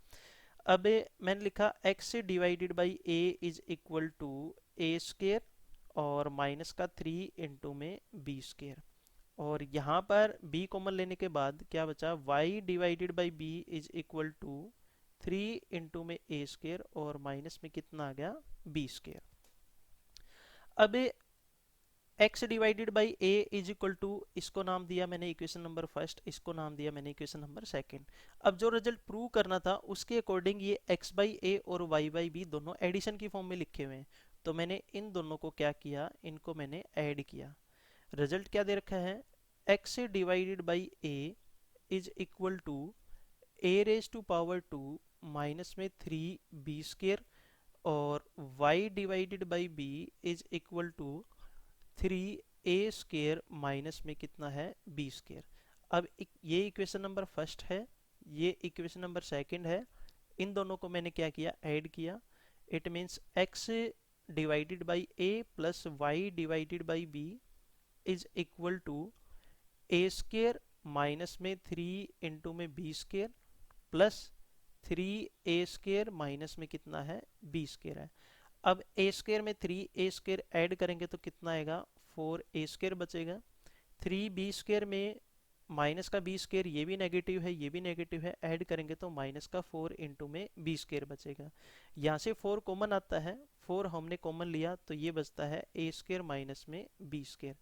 अब मैंने लिखा x से divided by a is equal to a square, और माइनस का 3 इंटू में b स्क्वायर, और यहाँ पर b कॉमन लेने के बाद क्या बचा, y divided by b is equal to 3 into में a स्क्वायर, और माइनस में कितना आ गया, b स्क्वायर। अब x divided by a is equal to, इसको नाम दिया मैंने इक्वेशन नंबर फर्स्ट, इसको नाम दिया मैंने इक्वेशन नंबर सेकंड। अब जो रिजल्ट प्रूव करना था उसके अकॉर्डिंग ये x बाई a और y बाई b दोनों एडिशन की फॉर्म में लिखे हुए हैं, तो मैंने इन दोनों को क्या किया, इनको मैंने ऐड किया। रिजल्ट क्या दे रखा है, x से divided by a is equal to a raise to power 2 minus में 3b स्क्वायर, और y divided by b is equal to 3a square minus में कितना है, b स्क्वायर। अब ये इक्वेशन नंबर फर्स्ट है, ये इक्वेशन नंबर सेकंड है, इन दोनों को मैंने क्या किया, ऐड किया। It means x divided by a plus y divided by b is equal to a square minus में 3 इंटू में b square plus 3a square minus में कितना है, b स्क्वायर है। अब a स्क्वायर में 3a स्क्वायर ऐड करेंगे तो कितना आएगा, 4a स्क्वायर बचेगा। 3b स्क्वायर में माइनस का बी स्क्वायर, ये भी नेगेटिव है, ये भी नेगेटिव है, ऐड करेंगे तो माइनस का 4 इंटू में बी स्क्वायर बचेगा। यहाँ से 4 कॉमन आता है, 4 हमने कॉमन लिया तो ये बचता है ए स्क्वायर माइनस में बी स्क्वायर।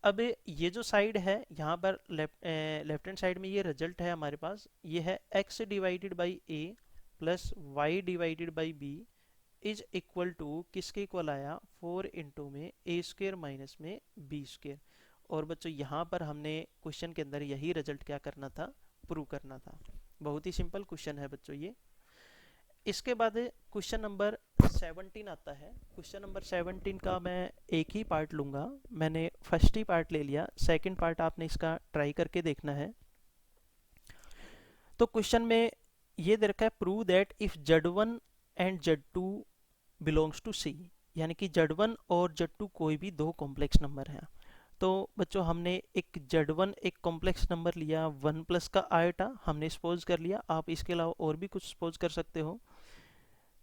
अब ये जो साइड है यहाँ पर लेफ्ट हैंड साइड में ये रिजल्ट है हमारे पास, ये है X divided by A plus Y divided by B is equal to किसके इक्वल आया, 4 इंटू में ए स्क्वायर माइनस में बी स्क्वायर। और बच्चों यहाँ पर हमने क्वेश्चन के अंदर यही रिजल्ट क्या करना था, प्रूव करना था। बहुत ही सिंपल क्वेश्चन है बच्चों ये। इसके बाद क्वेश्चन नंबर 17 आता है। क्वेश्चन नंबर 17 का मैं एक ही पार्ट लूँगा, मैंने फर्स्ट ही पार्ट ले लिया, सेकंड पार्ट आपने इसका ट्राई करके देखना है। तो क्वेश्चन में ये दे रखा है, prove that if Z1 and Z2 belongs to C, यानी कि Z1 और Z2 कोई भी दो कॉम्प्लेक्स नंबर हैं। तो बच्चों हमने एक Z1 एक कॉम्प्लेक्स नंबर लिया 1 प्लस का आयोटा, हमने सपोज कर लिया, आप इसके अलावा और भी कुछ सपोज कर सकते हो।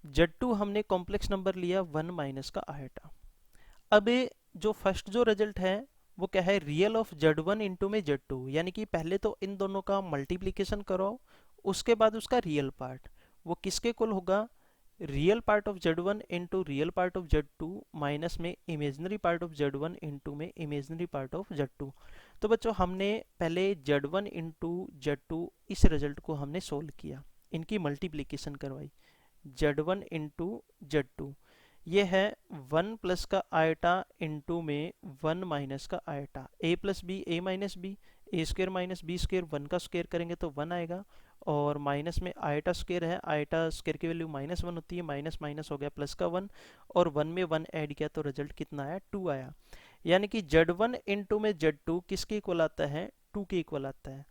Z2 हमने कॉम्प्लेक्स नंबर लिया 1 माइनस का आयोटा। अब जो फर्स्ट जो रिजल्ट है वो क्या है, रियल ऑफ Z1 इंटू में Z2, यानी कि पहले तो इन दोनों का मल्टीप्लीकेशन करो, उसके बाद उसका रियल पार्ट, वो किसके इक्वल होगा, real part of Z1 into real part of Z2 minus में imaginary part of Z1 into में इमेजनरी पार्ट ऑफ Z2। तो बच्चों हमने पहले Z1 इंटू Z2 इस रिजल्ट को हमने सोल्व किया, इनकी मल्टीप्लीकेशन करवाई, Z1 इंटू Z2, ये है 1 प्लस का आयटा इंटू में 1 माइनस का iota, a plus B A minus B, A square minus B square, 1 का स्क्र करेंगे तो 1 आएगा, और माइनस में आयटा स्क्र है, आयटा स्क्र की वैल्यू -1 होती है, माइनस माइनस हो गया प्लस का 1, और 1 में 1 ऐड किया तो रिजल्ट कितना आया, 2 आया। यानी कि Z1 इंटू में Z2 किसके इक्वल आता है, 2 के इक्वल आता है।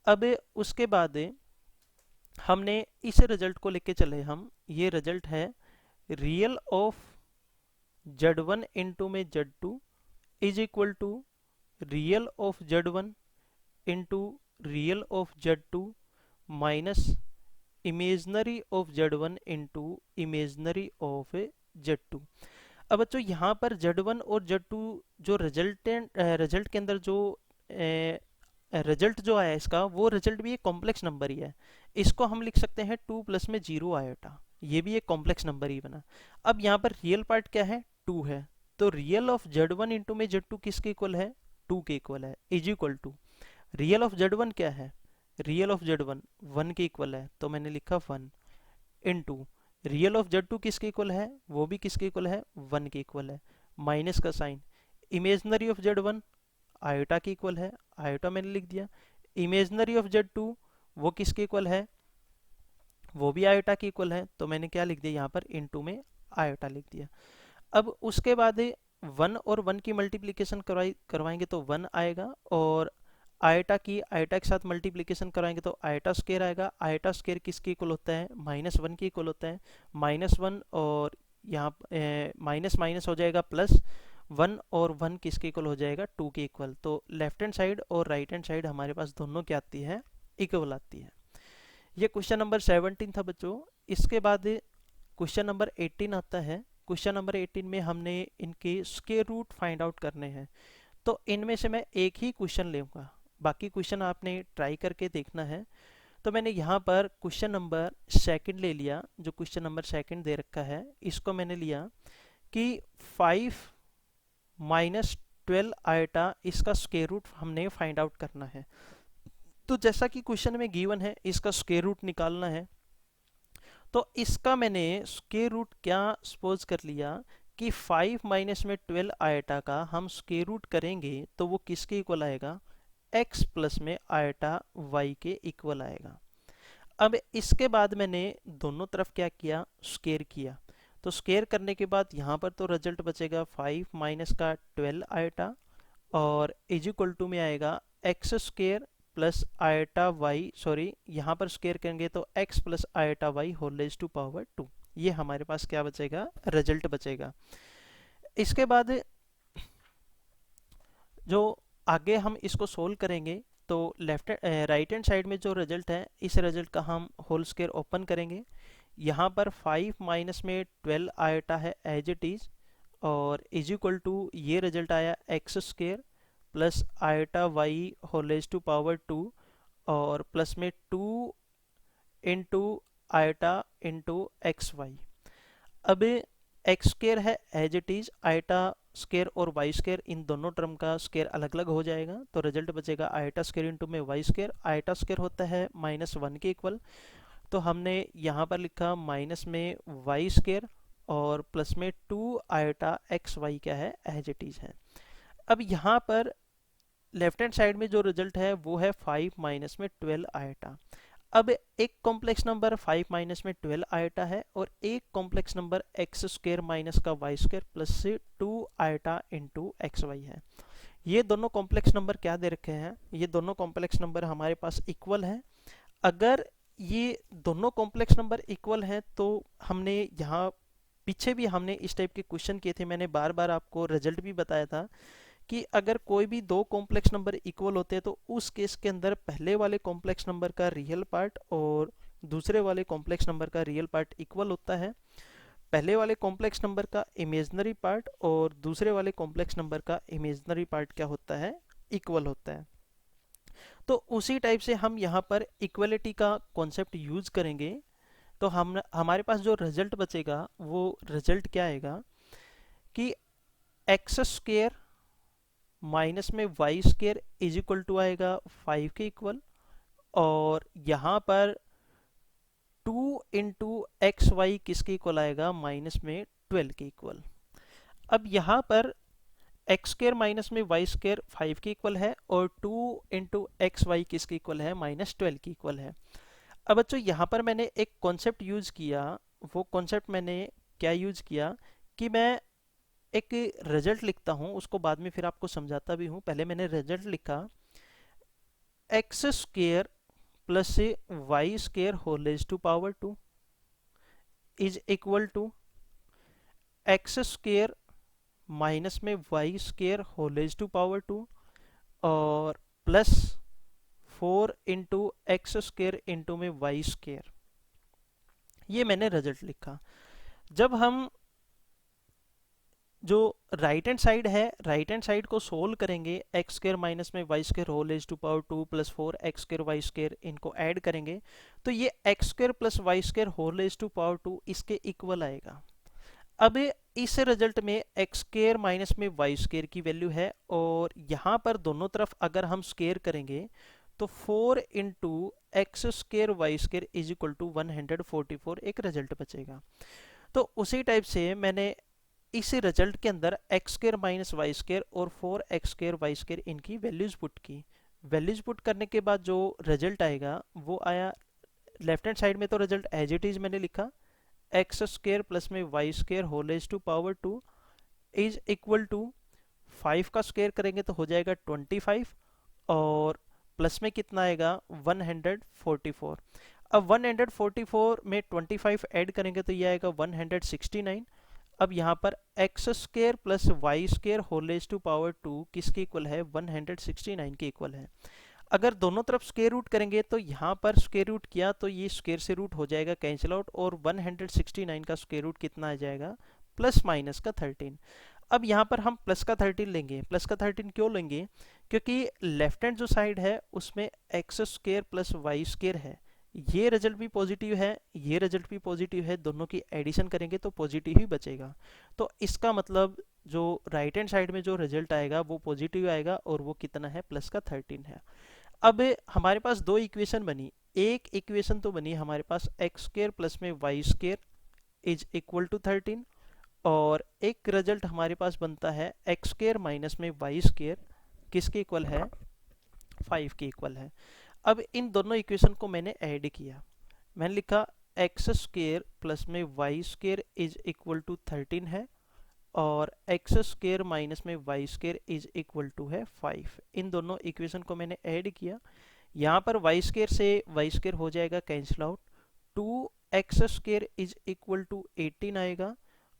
अब उसके बाद हमने इस रिजल्ट को लेके चले हम, ये रिजल्ट है रियल ऑफ Z1 इंटू में Z2 is equal to real of Z1 into real of Z2 minus imaginary of Z1 into imaginary of Z2। अब बच्चों यहाँ पर Z1 और Z2 जो रिजल्ट के अंदर जो रिजल्ट जो आया इसका, वो रिजल्ट भी एक कॉम्प्लेक्स नंबर ही है, इसको हम लिख सकते हैं 2 प्लस में 0 आयोटा, ये भी एक कॉम्प्लेक्स नंबर ही बना। अब यहाँ पर रियल पार्ट क्या है, 2 है, तो रियल ऑफ Z1 इंटू में Z2 किसके इक्वल है, 2 के इक्वल है, is equal to real of Z1 क्या है, रियल ऑफ Z1 1 के इक्वल है, तो मैंने लिखा 1 इंटू रियल ऑफ Z2 किसके इक्वल है, वो भी किसके इक्वल है, 1 के इक्वल है, माइनस का sign, imaginary of Z1 iota के इक्वल है, आयोटा मैंने लिख दिया, इमेजनरी ऑफ Z2 वो किसके इक्वल है, वो भी आयोटा के इक्वल है, तो मैंने क्या लिख दिया यहाँ पर, इनटू में आयोटा लिख दिया। अब उसके बाद 1 और 1 की मल्टीप्लिकेशन करवाएंगे तो 1 आएगा, और आयटा की आयटा के साथ मल्टीप्लिकेशन कराएंगे तो आयटा स्क्वायर आएगा, आयटा स्क्वायर किसके इक्वल होता है, -1 के इक्वल होता है, -1 और यहाँ माइनस माइनस हो जाएगा +1, और 1 किसके इक्वल हो जाएगा, 2 के इक्वल। तो लेफ्ट हैंड साइड और राइट हैंड साइड हमारे पास दोनों क्या आती है, इक्वल आती है। ये क्वेश्चन नंबर 17 था बच्चों। इसके बाद क्वेश्चन नंबर 18 आता है। क्वेश्चन नंबर 18 में हमने इनके स्क्वायर रूट फाइंड आउट करने हैं, तो इनमें से मैं एक ही क्वेश्चन लूँगा, बाकी क्वेश्चन आपने ट्राई करके देखना है। तो मैंने यहाँ पर क्वेश्चन नंबर 2 ले लिया, जो क्वेश्चन नंबर 2 दे रखा है, इसको मैंने लिया कि 5 माइनस 12 आयटा, इसका स्क्वायर रूट हमने फाइंड आउट करना है। तो जैसा कि क्वेश्चन में गिवन है, इसका स्क्वायर रूट निकालना है, तो इसका मैंने स्क्वायर रूट क्या सपोज कर लिया कि 5 माइनस में 12 आयटा का हम स्क्वायर रूट करेंगे तो वो किसके इक्वल आएगा, x प्लस में आयटा y के इक्वल आएगा। अब इसके बाद मैंने दोनों तरफ क्या किया, स्क्वायर किया, तो स्क्वायर करने के बाद यहाँ पर तो रिजल्ट बचेगा 5 माइनस का 12 आयटा, और इज इक्वल टू में आएगा X square plus iota Y, sorry यहाँ पर स्क्वायर करेंगे तो x plus iota Y whole raise to power 2, ये हमारे पास क्या बचेगा, रिजल्ट बचेगा। इसके बाद जो आगे हम इसको सोल्व करेंगे तो राइट हैंड साइड में जो रिजल्ट है, इस रिजल्ट का हम होल स्क्वायर ओपन करेंगे। यहाँ पर 5 माइनस में 12 आयटा है एज इट इज़, और इज इक्वल टू ये रिजल्ट आया X square plus iota Y whole raise to power 2 और प्लस में 2 into iota into X Y. अब एक्स स्केयर है as it is, iota square और वाई स्केयर इन दोनों टर्म का स्केयर अलग अलग हो जाएगा, तो रिजल्ट बचेगा आयटा स्केयर इंटू में वाई स्केयर। आयटा स्केयर होता है -1 के इक्वल, तो हमने यहाँ पर लिखा माइनस में वाई स्केयर और प्लस में 2 आयटा एक्स वाई क्या है एज इट इज है। अब यहाँ पर लेफ्ट हैंड साइड में जो रिजल्ट है वो है 5 माइनस में 12 आयटा। अब एक कॉम्प्लेक्स नंबर 5 माइनस में 12 आयटा है और एक complex number x square minus का वाई स्क्र प्लस से 2 आयटा इंटू एक्स वाई है। ये दोनों कॉम्प्लेक्स नंबर क्या दे रखे हैं, ये दोनों कॉम्प्लेक्स नंबर हमारे पास इक्वल हैं। अगर ये दोनों कॉम्प्लेक्स नंबर इक्वल हैं तो हमने यहाँ पीछे भी हमने इस टाइप के क्वेश्चन किए थे, मैंने बार बार आपको रिजल्ट भी बताया था कि अगर कोई भी दो कॉम्प्लेक्स नंबर इक्वल होते हैं तो उस केस के अंदर पहले वाले कॉम्प्लेक्स नंबर का रियल पार्ट और दूसरे वाले कॉम्प्लेक्स नंबर का रियल पार्ट इक्वल होता है, पहले वाले कॉम्प्लेक्स नंबर का इमेजिनरी पार्ट और दूसरे वाले कॉम्प्लेक्स नंबर का इमेजिनरी पार्ट क्या होता है, इक्वल होता है। तो उसी टाइप से हम यहाँ पर इक्वलिटी का कॉन्सेप्ट यूज करेंगे, तो हम हमारे पास जो रिजल्ट बचेगा वो रिजल्ट क्या आएगा कि एक्स स्क्वेयर माइनस में Y square is equal to आएगा 5 के इक्वल, और यहाँ पर 2 इंटू एक्स वाई किसके इक्वल आएगा, माइनस में 12 के इक्वल। अब यहाँ पर एक्स स्क्वेयर माइनस में वाई स्क्वेयर 5 के इक्वल है और 2 इंटू एक्स वाई किसके इक्वल है, -12 के इक्वल है। अब बच्चों यहाँ पर मैंने एक कॉन्सेप्ट यूज किया, वो कॉन्सेप्ट मैंने क्या यूज किया कि मैं एक रिजल्ट लिखता हूँ, उसको बाद में फिर आपको समझाता भी हूँ। पहले मैंने रिजल्ट लिखा एक्स स्क्वेयर प्लस से y square whole raise to power 2 is equal to x square minus में Y square whole raise to power 2 और plus 4 into x square into में वाई स्क्वेयर। ये मैंने रिजल्ट लिखा। जब हम जो राइट हैंड साइड है, राइट हैंड साइड को सोल्व करेंगे, एक्स स्क्र माइनस में Y square whole raise to power 2 plus 4 X square Y square, इनको ऐड करेंगे तो ये X square plus Y square whole raise to power 2 इसके equal आएगा। अब इस रिजल्ट में एक्स स्क्र माइनस में वाई स्क्र की वैल्यू है और यहाँ पर दोनों तरफ अगर हम स्क्र करेंगे तो 4 into X square Y square is equal to 144 एक रिजल्ट बचेगा। तो उसी टाइप से मैंने इस रिजल्ट के अंदर X square minus Y square और 4 एक्स स्क्र वाई स्क्र इनकी वैल्यूज पुट की। वैल्यूज पुट करने के बाद जो रिजल्ट आएगा वो आया, लेफ्ट हैंड साइड में तो रिजल्ट एज इट इज मैंने लिखा एक्स स्क्र प्लस में Y square whole raise to power 2 is equal to 5 का स्क्वायर करेंगे तो हो जाएगा 25 और प्लस में कितना आएगा 144। अब 144 में 25 ऐड करेंगे तो ये आएगा 169। अब यहाँ पर X square plus Y square whole raise to power 2 किसके इक्वल है, 169 के इक्वल है। अगर दोनों तरफ स्क्वायर रूट करेंगे तो यहाँ पर स्क्वायर रूट किया तो ये स्क्वायर से रूट हो जाएगा कैंसिल आउट और 169 का स्क्वायर रूट कितना आ जाएगा, प्लस माइनस का 13। अब यहाँ पर हम प्लस का 13 लेंगे। प्लस का 13 क्यों लेंगे, क्योंकि लेफ्ट हैंड जो साइड है उसमें X square plus Y square है, ये रिजल्ट भी पॉजिटिव है, ये रिजल्ट भी पॉजिटिव है, दोनों की एडिशन करेंगे तो पॉजिटिव ही बचेगा। तो इसका मतलब जो राइट हैंड साइड में जो रिजल्ट आएगा वो पॉजिटिव आएगा और वो कितना है, प्लस का 13 है। अब हमारे पास दो इक्वेशन बनी, एक इक्वेशन तो बनी हमारे पास एक्स स्क्वायर प्लस में Y square is equal to 13 और एक रिजल्ट हमारे पास बनता है एक्स स्क्वायर माइनस में वाई स्क्वायर किसके इक्वल है, 5 के इक्वल है। अब इन दोनों इक्वेशन को मैंने ऐड किया, मैंने लिखा एक्स स्क्वायर प्लस में Y square is equal to 13 है और एक्स स्क्वायर माइनस में Y square is equal to है 5। इन दोनों इक्वेशन को मैंने ऐड किया, यहाँ पर वाई स्क्वायर से वाई स्क्वायर हो जाएगा cancel out, 2 X square is equal to 18 आएगा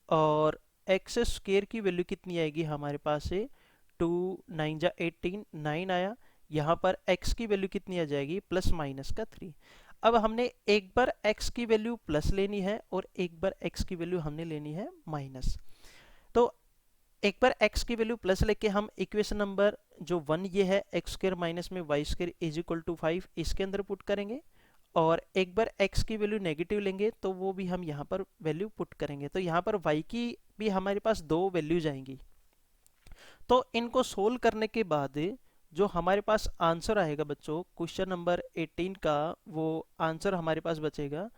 और एक्स स्क्वायर की वैल्यू कितनी आएगी हमारे पास से 2 9 जा 18, 9 आया। यहाँ पर x की वैल्यू कितनी आ जाएगी, प्लस माइनस का 3। अब हमने एक बार x की वैल्यू प्लस लेनी है और एक बार x की वैल्यू हमने लेनी है माइनस। तो एक बार x की वैल्यू प्लस लेके हम इक्वेशन नंबर जो 1 ये है एक्स स्क्र माइनस में Y square is equal to 5 इसके अंदर पुट करेंगे, और एक बार x की वैल्यू नेगेटिव लेंगे तो वो भी हम यहाँ पर वैल्यू पुट करेंगे। तो यहाँ पर y की भी हमारे पास दो वैल्यू जाएंगी। तो इनको सोल्व करने के बाद जो हमारे पास आंसर आएगा बच्चों क्वेश्चन नंबर 18 का, वो आंसर हमारे पास बचेगा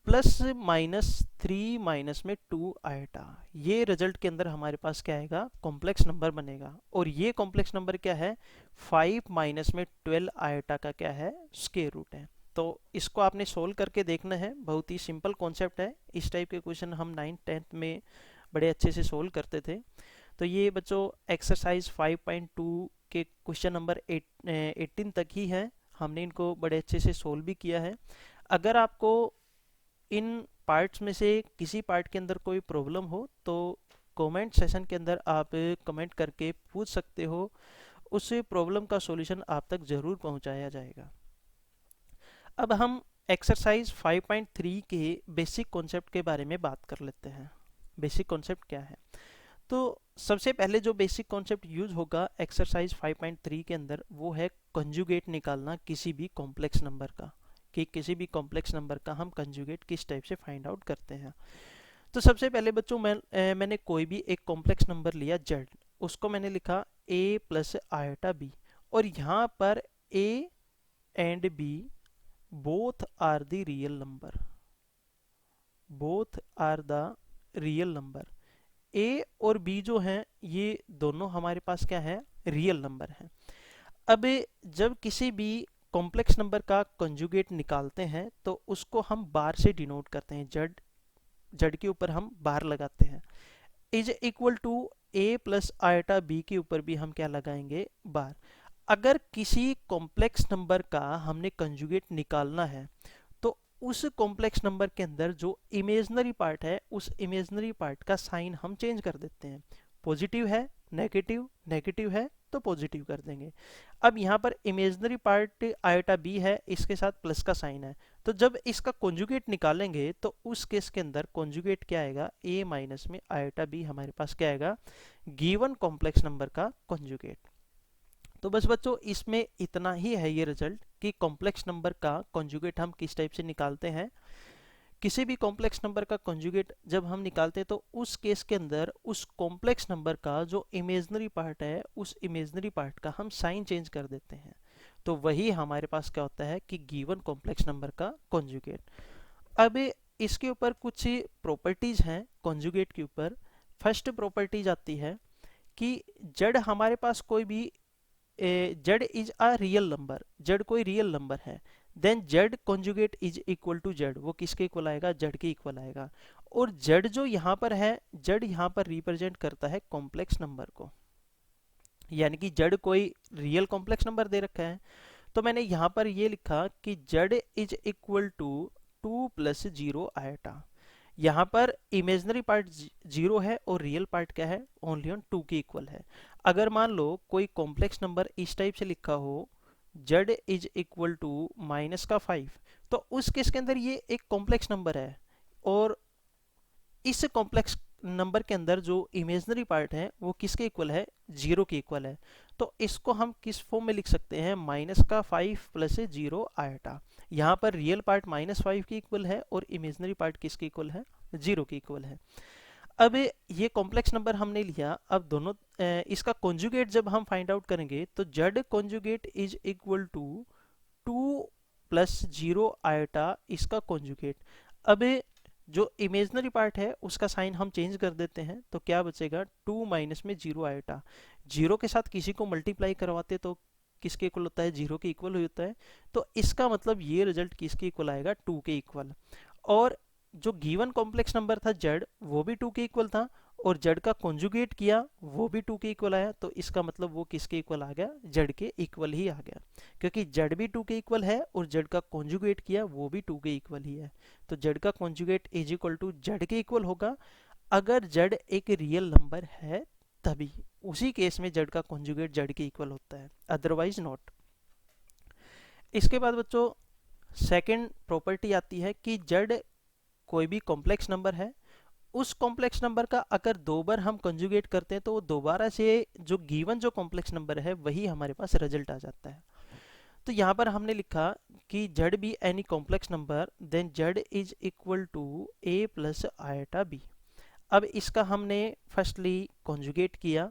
प्लस माइनस 3 माइनस में 2 आएटा। ये रिजल्ट के अंदर हमारे पास क्या आएगा, कॉम्प्लेक्स नंबर बनेगा। और ये कॉम्प्लेक्स नंबर क्या है, 5 माइनस में 12 आएटा का क्या है, स्क्वायर रूट है। तो इसको आपने सोल्व करके देखना है, बहुत ही सिंपल कॉन्सेप्ट है। इस टाइप के क्वेश्चन हम 9th-10th में बड़े अच्छे से सोल्व करते थे। तो ये बच्चों एक्सरसाइज 5.2 के क्वेश्चन नंबर 18 तक ही है, हमने इनको बड़े अच्छे से सोल्व भी किया है। अगर आपको इन पार्ट्स में से किसी पार्ट के अंदर कोई प्रॉब्लम हो तो कमेंट सेशन के अंदर आप कमेंट करके पूछ सकते हो, उस प्रॉब्लम का सॉल्यूशन आप तक ज़रूर पहुंचाया जाएगा। अब हम एक्सरसाइज 5.3 के बेसिक कॉन्सेप्ट के बारे में बात कर लेते हैं। बेसिक कॉन्सेप्ट क्या है, तो सबसे पहले जो बेसिक कॉन्सेप्ट यूज होगा एक्सरसाइज 5.3 के अंदर वो है कंजुगेट निकालना किसी भी कॉम्प्लेक्स नंबर का, कि किसी भी कॉम्प्लेक्स नंबर का हम कंजुगेट किस टाइप से फाइंड आउट करते हैं। तो सबसे पहले बच्चों मैंने कोई भी एक कॉम्प्लेक्स नंबर लिया z, उसको मैंने लिखा a प्लस आयोटा b, और यहाँ पर a and b both are the real number, both are the real number. a और b जो हैं ये दोनों हमारे पास क्या है, रियल नंबर हैं। अब जब किसी भी कॉम्प्लेक्स नंबर का कंजुगेट निकालते हैं तो उसको हम बार से डिनोट करते हैं, जड के ऊपर हम बार लगाते हैं। Is equal to a plus iota b के ऊपर भी हम क्या लगाएंगे, बार। अगर किसी कॉम्प्लेक्स नंबर का हमने कंजुगेट निकालना है तो उस कॉम्प्लेक्स नंबर के अंदर जो इमेजनरी पार्ट है उस इमेजनरी पार्ट का साइन हम चेंज कर देते हैं। पॉजिटिव है नेगेटिव, नेगेटिव है तो पॉजिटिव कर देंगे। अब यहाँ पर इमेजनरी पार्ट आयोटा बी है, इसके साथ प्लस का साइन है, तो जब इसका कॉन्जुगेट निकालेंगे तो उस केस के अंदर कॉन्जुगेट क्या आएगा, a माइनस में आयोटा बी हमारे पास क्या आएगा, गिवन कॉम्प्लेक्स नंबर का कॉन्जुगेट। तो बस बच्चों इसमें इतना ही है ये रिजल्ट कि कॉम्प्लेक्स नंबर का कॉन्जुगेट हम किस टाइप से निकालते हैं। किसी भी कॉम्प्लेक्स नंबर का कॉन्जुगेट जब हम निकालते हैं तो उस केस के अंदर उस कॉम्प्लेक्स नंबर का जो इमेजनरी पार्ट है उस इमेजनरी पार्ट का हम साइन चेंज कर देते हैं। तो वही हमारे पास क्या होता है कि गिवन कॉम्प्लेक्स नंबर का कॉन्जुगेट। अब इसके ऊपर कुछ प्रॉपर्टीज हैं कॉन्जुगेट के ऊपर। फर्स्ट प्रॉपर्टीज आती है कि जड़ हमारे पास कोई भी Z is a real number, Z कोई रियल नंबर है, then Z conjugate is equal to Z, वो किसके इक्वल आएगा, जेड के इक्वल आएगा। और जेड जो यहाँ पर है, जेड यहाँ पर रिप्रेजेंट करता है कॉम्प्लेक्स नंबर को, यानी कि जेड कोई रियल कॉम्प्लेक्स नंबर दे रखा है। तो मैंने यहाँ पर ये लिखा कि Z is equal to 2 plus 0 iota. यहाँ पर इमेजनरी पार्ट 0 है और रियल पार्ट क्या है, ओनली ऑन 2 के इक्वल है। अगर मान लो कोई कॉम्प्लेक्स नंबर इस टाइप से लिखा हो z is equal to minus का 5, तो उस केस के अंदर ये एक कॉम्प्लेक्स नंबर है, और इस कॉम्प्लेक्स नंबर के अंदर जो इमेजनरी पार्ट है वो किसके इक्वल है, 0 के इक्वल है। तो इसको हम किस फॉर्म में लिख सकते हैं, माइनस का 5 प्लस 0 आयोटा। यहाँ पर रियल पार्ट -5 के इक्वल है और इमेजनरी पार्ट किसके इक्वल है, 0 के इक्वल है। अब ये कॉम्प्लेक्स नंबर हमने लिया, अब दोनों इसका कॉन्जुगेट जब हम फाइंड आउट करेंगे तो z conjugate is equal to 2 plus 0 iota इसका कॉन्जुगेट। अब जो इमेजनरी पार्ट है उसका साइन हम चेंज कर देते हैं, तो क्या बचेगा, 2 माइनस में 0 आयोटा। 0 के साथ किसी को मल्टीप्लाई करवाते तो किसके इक्वल होता है, 0 के इक्वल होता है। तो इसका मतलब ये रिजल्ट किसके इक्वल आएगा, 2 के इक्वल। और जो गिवन कॉम्प्लेक्स नंबर था जेड वो भी 2 के इक्वल था, और जेड का कॉन्जुगेट किया वो भी 2 के इक्वल आया, तो इसका मतलब वो किसके इक्वल आ गया, जेड के इक्वल ही आ गया, क्योंकि जेड भी 2 के इक्वल है और जेड का कॉन्जुगेट किया वो भी 2 के इक्वल ही है। तो जेड का conjugate is equal to Z के इक्वल होगा अगर जेड एक रियल नंबर है, तभी उसी केस में जेड का कॉन्जुगेट जेड के इक्वल होता है, अदरवाइज नॉट। इसके बाद बच्चों सेकंड प्रॉपर्टी आती है कि जेड कोई भी कॉम्प्लेक्स नंबर है उस कॉम्प्लेक्स नंबर का अगर 2 बार हम कंजुगेट करते हैं तो वो दोबारा से जो गिवन जो कॉम्प्लेक्स नंबर है वही हमारे पास रिजल्ट आ जाता है। तो यहाँ पर हमने लिखा कि Z be any complex number then Z is equal to A plus iota B. अब इसका हमने फर्स्टली कॉन्जुगेट किया,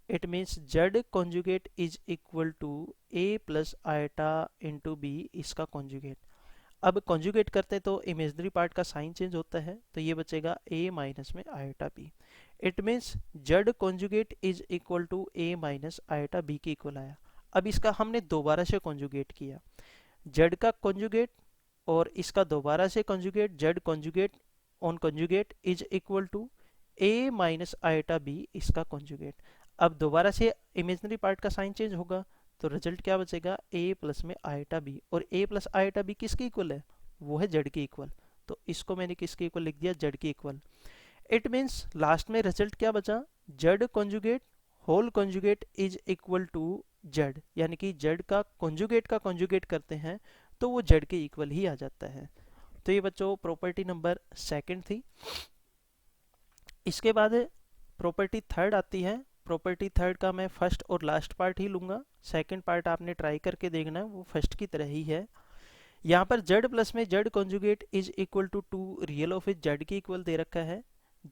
it means Z conjugate is equal to A plus iota into B, इसका कॉन्जुगेट। अब कॉन्जुगेट करते हैं तो इमेजनरी पार्ट का साइन चेंज होता है, तो ये बचेगा a माइनस में iota b। It means Z conjugate is equal to a minus iota b के इक्वल आया। अब इसका हमने दोबारा से कॉन्जुगेट किया, जेड का कॉन्जुगेट और इसका दोबारा से conjugate, Z conjugate on conjugate is equal to a minus iota b, इसका कॉन्जुगेट। अब दोबारा से इमेजनरी पार्ट का साइन चेंज होगा, तो रिजल्ट क्या बचेगा a प्लस में आयटा b, और a प्लस आयटा b किसके इक्वल है, वो है जेड के इक्वल। तो इसको मैंने किसके इक्वल लिख दिया, जेड के इक्वल। इट मीन्स लास्ट में रिजल्ट क्या बचा, Z conjugate whole conjugate is equal to Z, यानी कि जेड का कॉन्जुगेट करते हैं तो वो जेड के इक्वल ही आ जाता है। तो ये बच्चों प्रॉपर्टी नंबर सेकंड थी। इसके बाद प्रॉपर्टी थर्ड आती है। प्रॉपर्टी थर्ड का मैं फर्स्ट और लास्ट पार्ट ही लूंगा, सेकंड पार्ट आपने ट्राई करके देखना है, वो फर्स्ट की तरह ही है। यहाँ पर जेड प्लस में Z conjugate is equal to two real of is Z के इक्वल दे रखा है।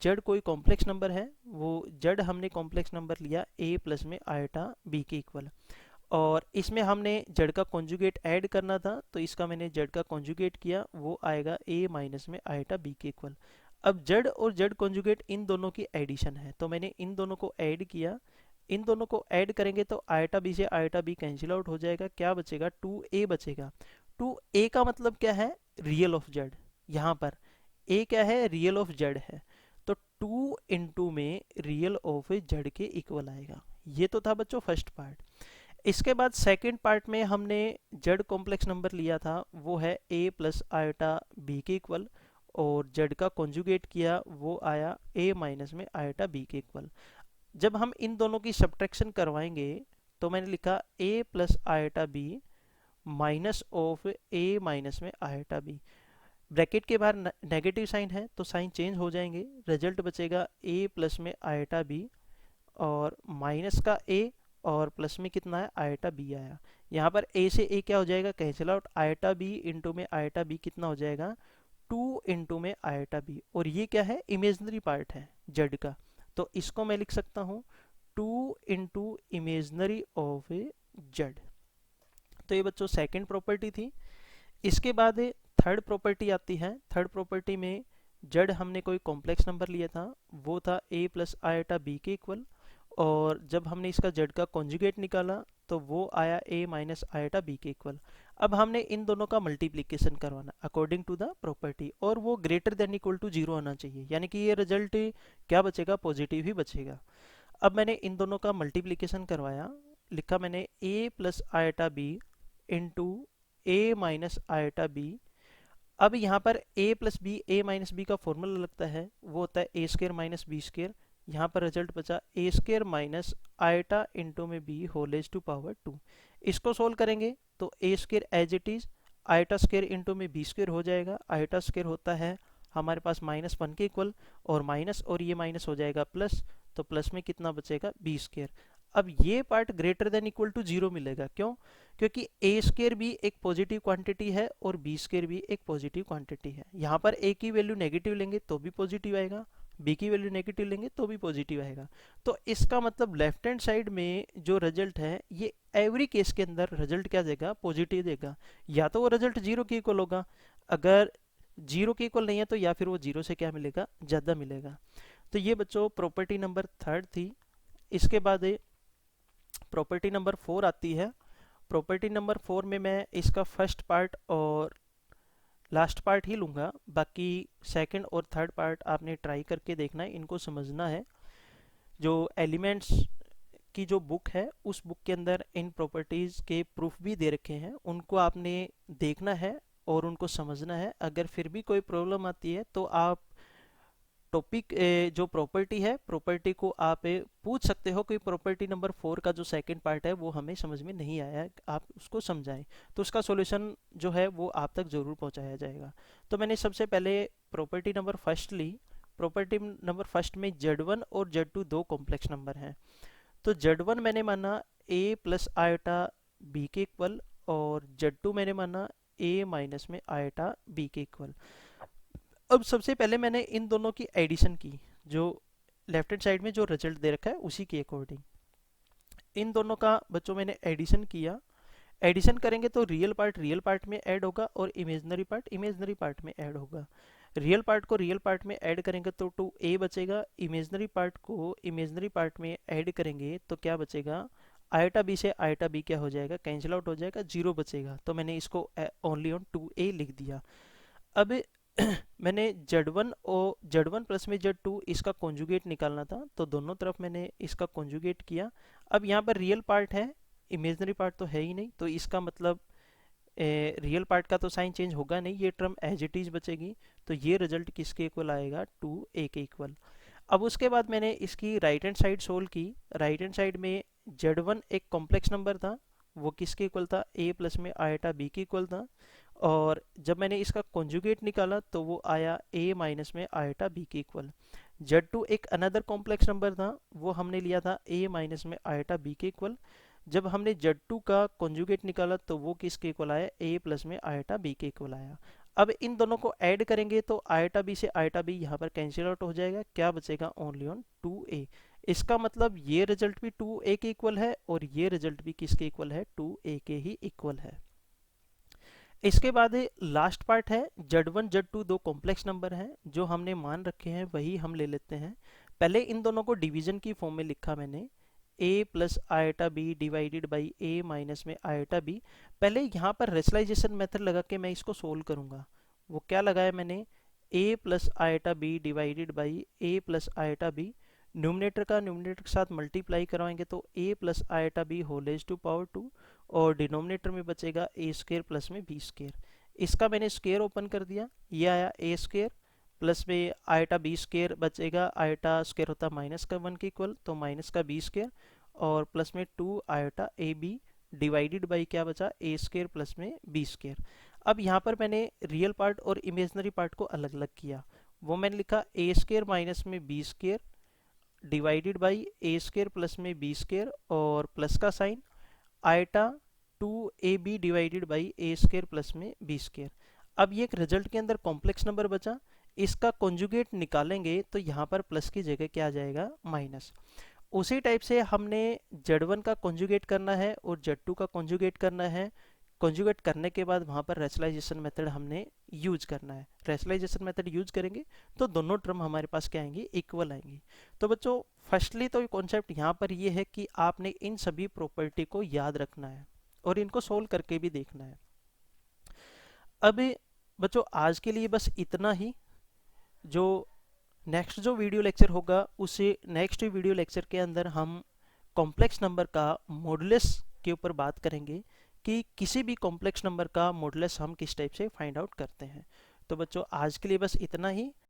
जेड कोई कॉम्प्लेक्स नंबर है, वो जेड हमने कॉम्प्लेक्स नंबर लिया a प्लस में आयटा b के इक्वल, और इसमें हमने जेड का कॉन्जुगेट ऐड करना था, तो इसका मैंने जेड का कॉन्जुगेट किया, वो आएगा a माइनस में आयटा b के इक्वल। अब जेड और जेड कॉन्जुगेट इन दोनों की एडिशन है, तो मैंने इन दोनों को ऐड किया। इन दोनों को ऐड करेंगे तो आयटा बी से आयटा बी कैंसिल आउट हो जाएगा, क्या बचेगा, 2a बचेगा। 2a का मतलब क्या है, रियल ऑफ जेड। यहाँ पर a क्या है, रियल ऑफ जेड है, तो 2 इंटू में रियल ऑफ जेड के इक्वल आएगा। ये तो था बच्चों फर्स्ट पार्ट। इसके बाद सेकेंड पार्ट में हमने जेड कॉम्प्लेक्स नंबर लिया था, वो है a प्लस आयटा b के इक्वल, और जेड का कॉन्जुगेट किया, वो आया a माइनस में आयटा b के इक्वल। जब हम इन दोनों की सब्ट्रैक्शन करवाएंगे तो मैंने लिखा a plus iota b minus of a minus में आयटा b। ब्रैकेट के बाहर नेगेटिव साइन है तो साइन चेंज हो जाएंगे, रिजल्ट बचेगा a प्लस में आयटा b, और माइनस का a और प्लस में कितना है, आयटा b आया। यहाँ पर a से a क्या हो जाएगा, cancel out, eta b into में आयटा b कितना हो जाएगा, 2 इंटू में आयटा b, और ये क्या है, इमेजनरी पार्ट है जेड का, तो इसको मैं लिख सकता हूँ 2 into imaginary of A Z. तो ये बच्चों सेकंड प्रॉपर्टी थी। इसके बाद थर्ड प्रॉपर्टी आती है। थर्ड प्रॉपर्टी में जेड हमने कोई कॉम्प्लेक्स नंबर लिया था, वो था a प्लस आयटा b के इक्वल, और जब हमने इसका जेड का कॉन्जुगेट निकाला तो वो आया a माइनस आयटा b के इक्वल। अब हमने इन दोनों का मल्टीप्लिकेशन करवाना अकॉर्डिंग टू द प्रॉपर्टी, और वो ग्रेटर देन इक्वल टू 0 आना चाहिए, यानी कि ये रिजल्ट क्या बचेगा, पॉजिटिव ही बचेगा। अब मैंने इन दोनों का मल्टीप्लिकेशन करवाया, लिखा मैंने a plus iota b into a minus iota b। अब यहाँ पर a plus B, A minus B का फॉर्मूला लगता है, वो होता है ए स्केयर माइनस बी स्केयर। यहाँ पर रिजल्ट बचा a square minus iota into में b whole raise to power 2। इसको सोल्व करेंगे तो a square as it is iota square into में बी स्केयर हो जाएगा। आयटा स्केयर होता है हमारे पास -1 के इक्वल, और माइनस और ये माइनस हो जाएगा प्लस, तो प्लस में कितना बचेगा, बी स्केयर। अब ये part greater than equal to 0 मिलेगा, क्यों, क्योंकि ए स्केयर भी एक पॉजिटिव क्वांटिटी है और बी स्केयर भी एक पॉजिटिव क्वांटिटी है। यहाँ पर ए की वैल्यू नेगेटिव लेंगे तो भी पॉजिटिव आएगा, बी की वैल्यू नेगेटिव लेंगे तो भी पॉजिटिव आएगा। तो इसका मतलब लेफ्ट हैंड साइड में जो रिजल्ट है ये एवरी केस के अंदर रिजल्ट क्या देगा, पॉजिटिव देगा। या तो वो रिजल्ट 0 के इक्वल होगा, अगर 0 के इक्वल नहीं है तो या फिर वो 0 से क्या मिलेगा, ज़्यादा मिलेगा। तो ये बच्चों प्रॉपर्टी नंबर थर्ड थी। इसके बाद प्रॉपर्टी नंबर 4 आती है। प्रॉपर्टी नंबर 4 में मैं इसका फर्स्ट पार्ट और लास्ट पार्ट ही लूँगा, बाकी सेकंड और थर्ड पार्ट आपने ट्राई करके देखना है, इनको समझना है। जो एलिमेंट्स की जो बुक है उस बुक के अंदर इन प्रॉपर्टीज़ के प्रूफ भी दे रखे हैं, उनको आपने देखना है और उनको समझना है। अगर फिर भी कोई प्रॉब्लम आती है तो आप टॉपिक जो प्रॉपर्टी है, प्रॉपर्टी को आप पूछ सकते हो कि प्रॉपर्टी नंबर 4 का जो सेकंड पार्ट है वो हमें समझ में नहीं आया है, आप उसको समझाएं, तो उसका सॉल्यूशन जो है वो आप तक ज़रूर पहुंचाया जाएगा। तो मैंने सबसे पहले प्रॉपर्टी नंबर फर्स्ट ली, प्रॉपर्टी नंबर फर्स्ट में Z1 और Z2 दो कॉम्प्लेक्स नंबर हैं। तो Z1 मैंने माना a प्लस आयोटा b के इक्वल, और Z2 मैंने माना a माइनस में आयोटा b के इक्वल। अब सबसे पहले मैंने इन दोनों की एडिशन की, जो लेफ्ट हैंड साइड में जो रिजल्ट दे रखा है उसी के अकॉर्डिंग इन दोनों का बच्चों मैंने एडिशन किया। एडिशन करेंगे तो रियल पार्ट में ऐड होगा और इमेजनरी पार्ट इमेजनरी पार्ट में ऐड होगा। रियल पार्ट को रियल पार्ट में ऐड करेंगे तो 2a बचेगा, इमेजनरी पार्ट को इमेजनरी पार्ट में ऐड करेंगे तो क्या बचेगा, आयोटा बी से आयोटा बी क्या हो जाएगा, कैंसिल आउट हो जाएगा, 0 बचेगा। तो मैंने इसको ओनली ऑन 2a लिख दिया। अब मैंने Z1 और Z1 प्लस में Z2 इसका कॉन्जुगेट निकालना था, तो दोनों तरफ मैंने इसका कॉन्जुगेट किया। अब यहाँ पर रियल पार्ट है, इमेजनरी पार्ट तो है ही नहीं, तो इसका मतलब रियल पार्ट का तो साइन चेंज होगा नहीं, ये टर्म एज इट इज बचेगी। तो ये रिजल्ट किसके इक्वल आएगा, 2a के इक्वल। अब उसके बाद मैंने इसकी राइट हैंड साइड सोल्व की। राइट हैंड साइड में Z1 एक कॉम्प्लेक्स नंबर था, वो किसके इक्वल था, a प्लस में आयोटा b के इक्वल था। और जब मैंने इसका कॉन्जुगेट निकाला तो वो आया a माइनस में आयोटा b के इक्वल। Z2 एक अनदर कॉम्प्लेक्स नंबर था, वो हमने लिया था a माइनस में आयोटा b के इक्वल। जब हमने Z2 का कॉन्जुगेट निकाला तो वो किसके इक्वल आया, a प्लस में आयोटा b के इक्वल आया। अब इन दोनों को ऐड करेंगे तो आयोटा b से आयोटा b यहाँ पर कैंसिल आउट हो जाएगा, क्या बचेगा, ओनली ऑन 2a। इसका मतलब ये रिजल्ट भी 2a के इक्वल है और ये रिजल्ट भी किसके इक्वल है, 2a के ही इक्वल है। इसके बाद लास्ट पार्ट है, Z1 Z2 दो कॉम्प्लेक्स नंबर हैं जो हमने मान रखे हैं, वही हम ले लेते हैं। पहले इन दोनों को डिवीजन की फॉर्म में लिखा मैंने, a plus iota b divided by a minus में आयोटा b। पहले यहाँ पर रेशनलाइजेशन मेथड लगा के मैं इसको सोल्व करूँगा। वो क्या लगाया मैंने, a plus iota b divided by a plus iota b। Numerator का न्यूमरेटर के साथ मल्टीप्लाई करवाएंगे तो a plus iota b whole raise to power 2, और डिनोमिनेटर में बचेगा a स्क्र प्लस में b स्क्र। इसका मैंने स्क्र ओपन कर दिया, ये आया a स्क्र प्लस में आयोटा b स्क्र बचेगा, आयोटा स्क्र होता माइनस का 1 के इक्वल, तो माइनस का b स्क्र और प्लस में 2 iota A B divided by क्या बचा, a स्क्र प्लस में b स्क्र। अब यहाँ पर मैंने रियल पार्ट और इमेजनरी पार्ट को अलग अलग किया। वो मैंने लिखा a स्क्र माइनस में b square divided by a square plus में b स्क्र और प्लस का sign iota 2ab divided by a square plus में b स्क्र। अब ये एक रिजल्ट के अंदर कॉम्प्लेक्स नंबर बचा, इसका कॉन्जुगेट निकालेंगे तो यहाँ पर प्लस की जगह क्या आ जाएगा, माइनस। उसी टाइप से हमने Z1 का कॉन्जुगेट करना है और Z2 का कॉन्जुगेट करना है। कॉन्जुगेट करने के बाद वहाँ पर रेशनलाइजेशन मेथड हमने यूज करना है। रेशनलाइजेशन मेथड यूज करेंगे तो दोनों टर्म हमारे पास क्या आएंगी, इक्वल आएंगी। तो बच्चों फर्स्टली तो कॉन्सेप्ट यहाँ पर ये है कि आपने इन सभी प्रॉपर्टी को याद रखना है और इनको सोल्व करके भी देखना है। अब बच्चों आज के लिए बस इतना ही। जो नेक्स्ट जो वीडियो लेक्चर होगा उसे नेक्स्ट वीडियो लेक्चर के अंदर हम कॉम्प्लेक्स नंबर का मॉडुलस के ऊपर बात करेंगे कि किसी भी कॉम्प्लेक्स नंबर का मॉडुलस हम किस टाइप से फाइंड आउट करते हैं। तो बच्चों आज के लिए बस इतना ही।